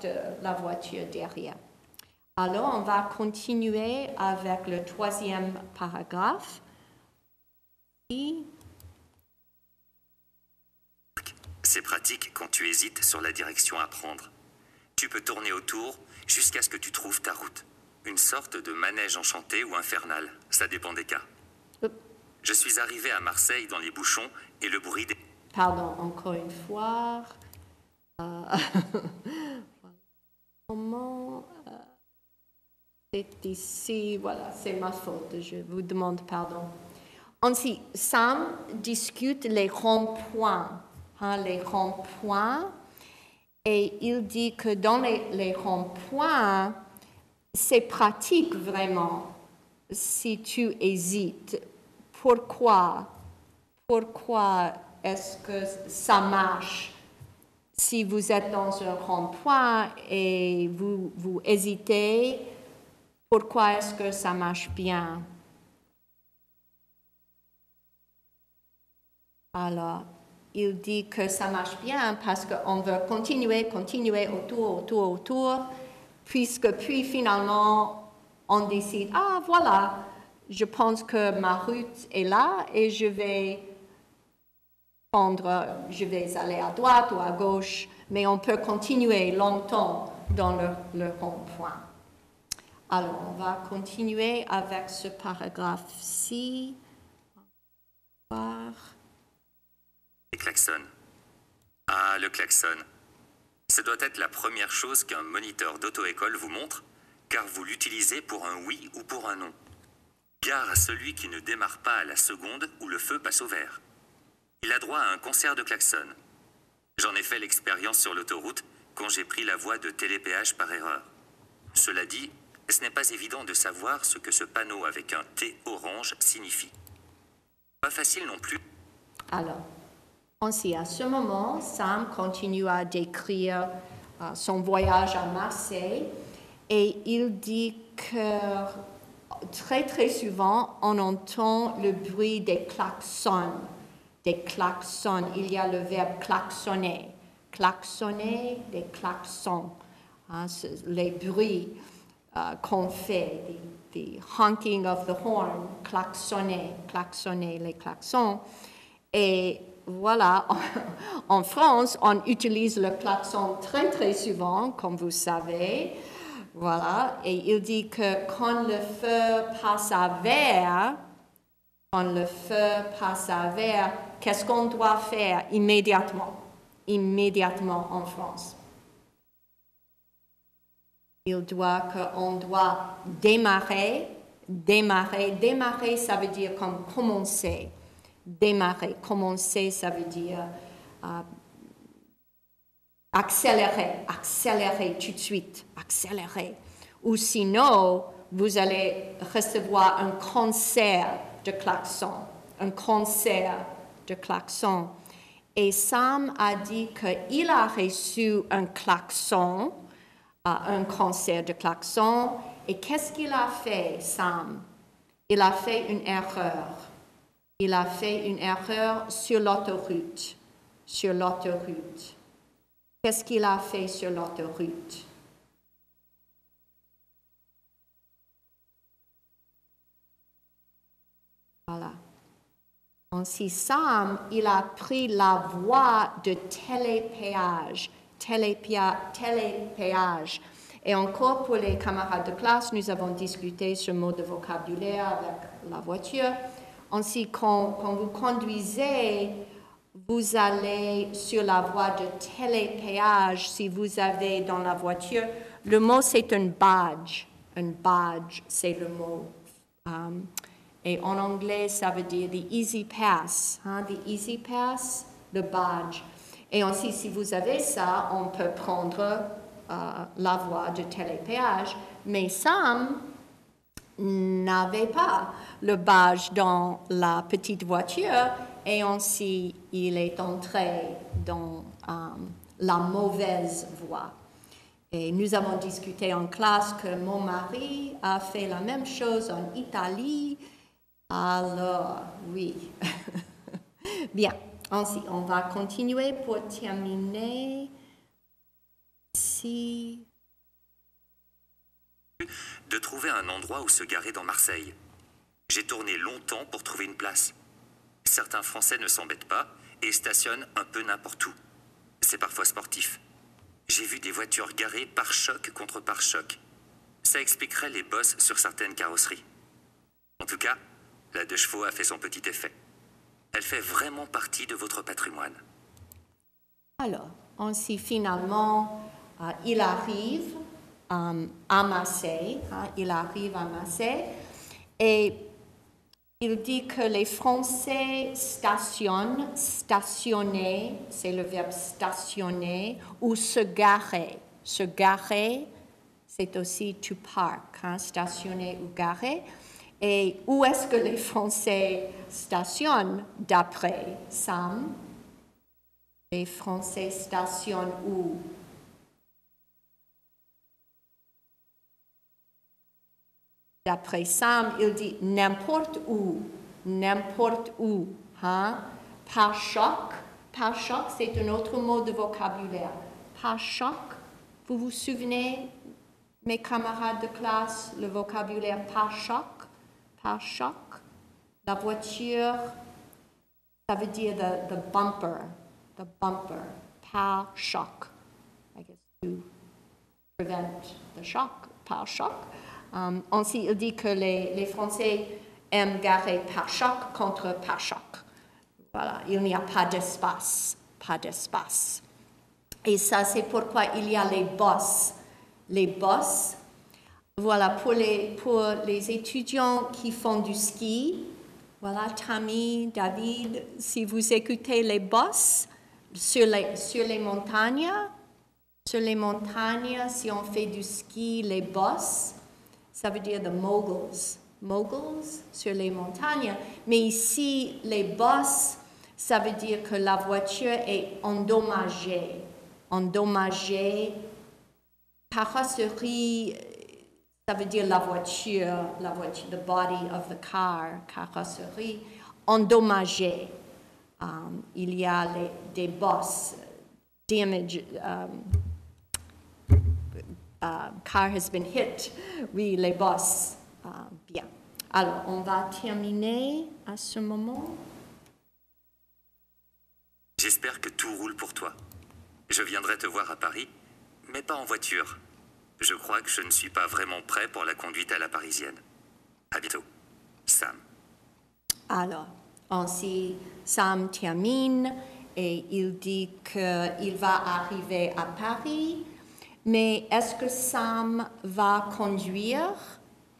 de la voiture derrière. Alors, on va continuer avec le troisième paragraphe. C'est pratique quand tu hésites sur la direction à prendre. Tu peux tourner autour jusqu'à ce que tu trouves ta route. Une sorte de manège enchanté ou infernal, ça dépend des cas. Je suis arrivé à Marseille dans les bouchons et le bruit des... Pardon, encore une fois. Comment c'est ici, voilà, c'est ma faute, je vous demande pardon. Ensuite, Sam discute les ronds-points, les ronds-points, et il dit que dans les ronds-points, c'est pratique vraiment si tu hésites. Pourquoi est-ce que ça marche? Si vous êtes dans un rond-point et vous hésitez, pourquoi est-ce que ça marche bien? Alors, il dit que ça marche bien parce qu'on veut continuer autour, puisque puis finalement, on décide, ah voilà, je pense que ma route est là et je vais aller à droite ou à gauche, mais on peut continuer longtemps dans le rond-point. Alors, on va continuer avec ce paragraphe-ci. Les klaxons. Ah, le klaxon. Ça doit être la première chose qu'un moniteur d'auto-école vous montre, car vous l'utilisez pour un oui ou pour un non. Gare à celui qui ne démarre pas à la seconde où le feu passe au vert. Il a droit à un concert de klaxons. J'en ai fait l'expérience sur l'autoroute quand j'ai pris la voie de télépéage par erreur. Cela dit, ce n'est pas évident de savoir ce que ce panneau avec un T orange signifie. Pas facile non plus. Alors, ainsi, à ce moment, Sam continue à décrire son voyage à Marseille et il dit que très souvent, on entend le bruit des klaxons. Des klaxons, il y a le verbe klaxonner. Klaxonner, des klaxons. Les bruits qu'on fait, the honking of the horn, klaxonner les klaxons. Et voilà, en France, on utilise le klaxon très souvent, comme vous savez. Voilà, et il dit que quand le feu passe à vert, qu'est-ce qu'on doit faire immédiatement en France? On doit démarrer, ça veut dire comme commencer. Commencer, ça veut dire accélérer tout de suite, accélérer. Ou sinon, vous allez recevoir un concert de klaxon. Et Sam a dit qu'il a reçu un klaxon, un concert de klaxon. Et qu'est-ce qu'il a fait, Sam? Il a fait une erreur. Il a fait une erreur sur l'autoroute. Qu'est-ce qu'il a fait sur l'autoroute? Voilà. Ainsi, Sam, il a pris la voie de télépéage. Et encore pour les camarades de classe, nous avons discuté ce mot de vocabulaire avec la voiture. Ainsi, quand vous conduisez, vous allez sur la voie de télépéage. Si vous avez dans la voiture, le mot c'est un badge. Un badge, c'est le mot. Et en anglais, ça veut dire the easy pass. The easy pass, le badge. Et ainsi, si vous avez ça, on peut prendre la voie de télépéage. Mais Sam n'avait pas le badge dans la petite voiture et ainsi il est entré dans la mauvaise voie. Et nous avons discuté en classe que mon mari a fait la même chose en Italie. Alors, oui. Bien, ainsi, on va continuer pour terminer ici. De trouver un endroit où se garer dans Marseille. J'ai tourné longtemps pour trouver une place. Certains Français ne s'embêtent pas et stationnent un peu n'importe où. C'est parfois sportif. J'ai vu des voitures garées pare-choc contre pare-choc. Ça expliquerait les bosses sur certaines carrosseries. En tout cas, la 2 chevaux a fait son petit effet. Elle fait vraiment partie de votre patrimoine. Alors, ainsi finalement, il arrive à Marseille. Et il dit que les Français stationnent, stationner, c'est le verbe stationner, ou se garer. Se garer, c'est aussi to park, stationner ou garer. Et où est-ce que les Français stationnent d'après Sam? Les Français stationnent où? D'après Sam, il dit n'importe où. Pare-choc. Pare-choc, c'est un autre mot de vocabulaire. Pare-choc, vous vous souvenez, mes camarades de classe, le vocabulaire pare-choc? Pare-choc. La voiture, ça veut dire the bumper. The bumper. Pare-choc. I guess to prevent the shock. Pare-choc. Ainsi, il dit que les Français aiment garer pare-choc contre pare-choc. Voilà, il n'y a pas d'espace, pas d'espace. Et ça, c'est pourquoi il y a les bosses. Les bosses, voilà, pour les étudiants qui font du ski, voilà, Tammy, David, si vous écoutez les bosses sur les montagnes, si on fait du ski, les bosses, ça veut dire the moguls sur les montagnes. Mais ici, les bosses, ça veut dire que la voiture est endommagée. Carrosserie, ça veut dire la voiture, the body of the car, carrosserie, endommagée. Il y a des bosses, damage, car has been hit. Oui, les bosses. Bien. Alors, on va terminer à ce moment. J'espère que tout roule pour toi. Je viendrai te voir à Paris, mais pas en voiture. Je crois que je ne suis pas vraiment prêt pour la conduite à la parisienne. À bientôt. Sam. Alors, ainsi, Sam termine et il dit qu'il va arriver à Paris, mais est-ce que Sam va conduire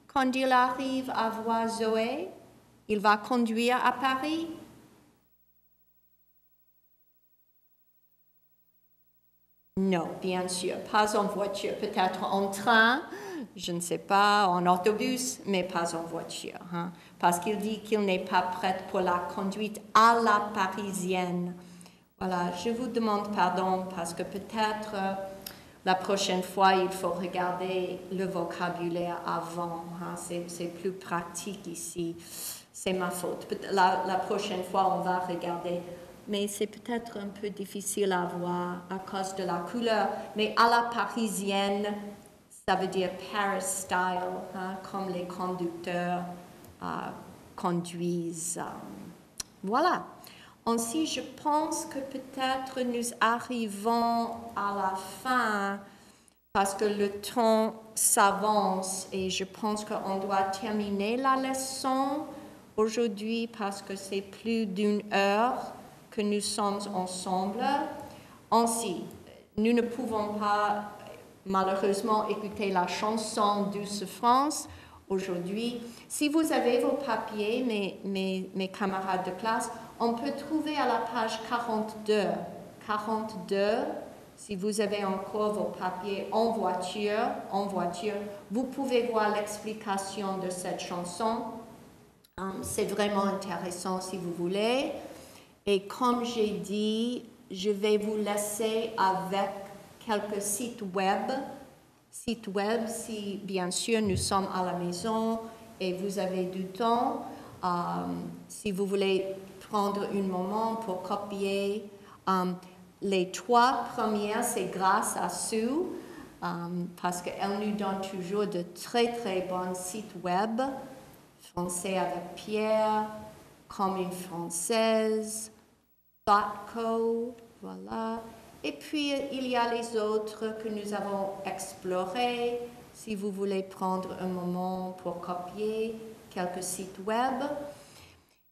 quand il arrive à voir Zoé? Il va conduire à Paris? Non, bien sûr, pas en voiture, peut-être en train, je ne sais pas, en autobus, mais pas en voiture, hein, parce qu'il dit qu'il n'est pas prêt pour la conduite à la parisienne. Voilà, je vous demande pardon parce que peut-être la prochaine fois, il faut regarder le vocabulaire avant, hein, c'est plus pratique ici, c'est ma faute. La prochaine fois, on va regarder. Mais c'est peut-être un peu difficile à voir à cause de la couleur. Mais à la parisienne, ça veut dire Paris style, hein, comme les conducteurs conduisent. Voilà. Ainsi, je pense que peut-être nous arrivons à la fin parce que le temps s'avance et je pense qu'on doit terminer la leçon aujourd'hui parce que c'est plus d'une heure que nous sommes ensemble. Ainsi, nous ne pouvons pas malheureusement écouter la chanson Douce France aujourd'hui. Si vous avez vos papiers, mes camarades de classe, on peut trouver à la page 42. 42, si vous avez encore vos papiers en voiture, vous pouvez voir l'explication de cette chanson. C'est vraiment intéressant si vous voulez. Et comme j'ai dit, je vais vous laisser avec quelques sites web. Sites web, si bien sûr nous sommes à la maison et vous avez du temps, si vous voulez prendre un moment pour copier. Les 3 premières, c'est grâce à Sue, parce qu'elle nous donne toujours de très très bons sites web. Français avec Pierre, Comme une Française, ThoughtCo, voilà. Et puis, il y a les autres que nous avons explorés. Si vous voulez prendre un moment pour copier quelques sites web.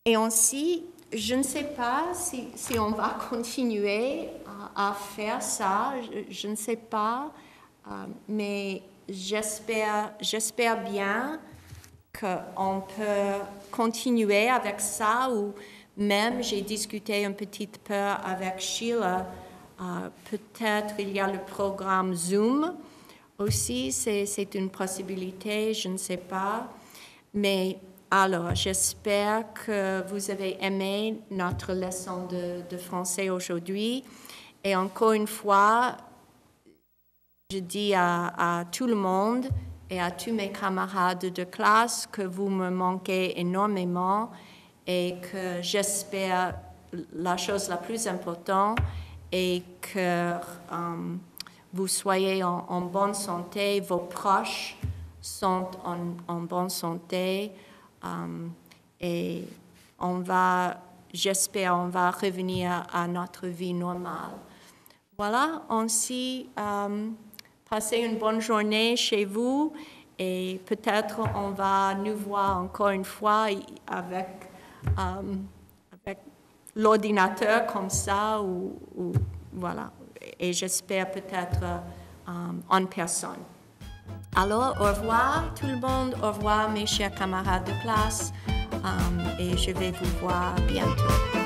Et ainsi, je ne sais pas si on va continuer à faire ça. Je ne sais pas, mais j'espère bien qu'on peut continuer avec ça ou même j'ai discuté un petit peu avec Sheila. Peut-être il y a le programme Zoom aussi, c'est une possibilité, je ne sais pas. Mais alors, j'espère que vous avez aimé notre leçon de français aujourd'hui. Et encore une fois, je dis à tout le monde et à tous mes camarades de classe que vous me manquez énormément et que j'espère la chose la plus importante est que vous soyez en bonne santé, vos proches sont en bonne santé et j'espère, on va revenir à notre vie normale. Voilà, ainsi, passez une bonne journée chez vous et peut-être on va nous voir encore une fois avec l'ordinateur comme ça ou voilà. Et j'espère peut-être en personne. Alors, au revoir tout le monde, au revoir mes chers camarades de classe et je vais vous voir bientôt.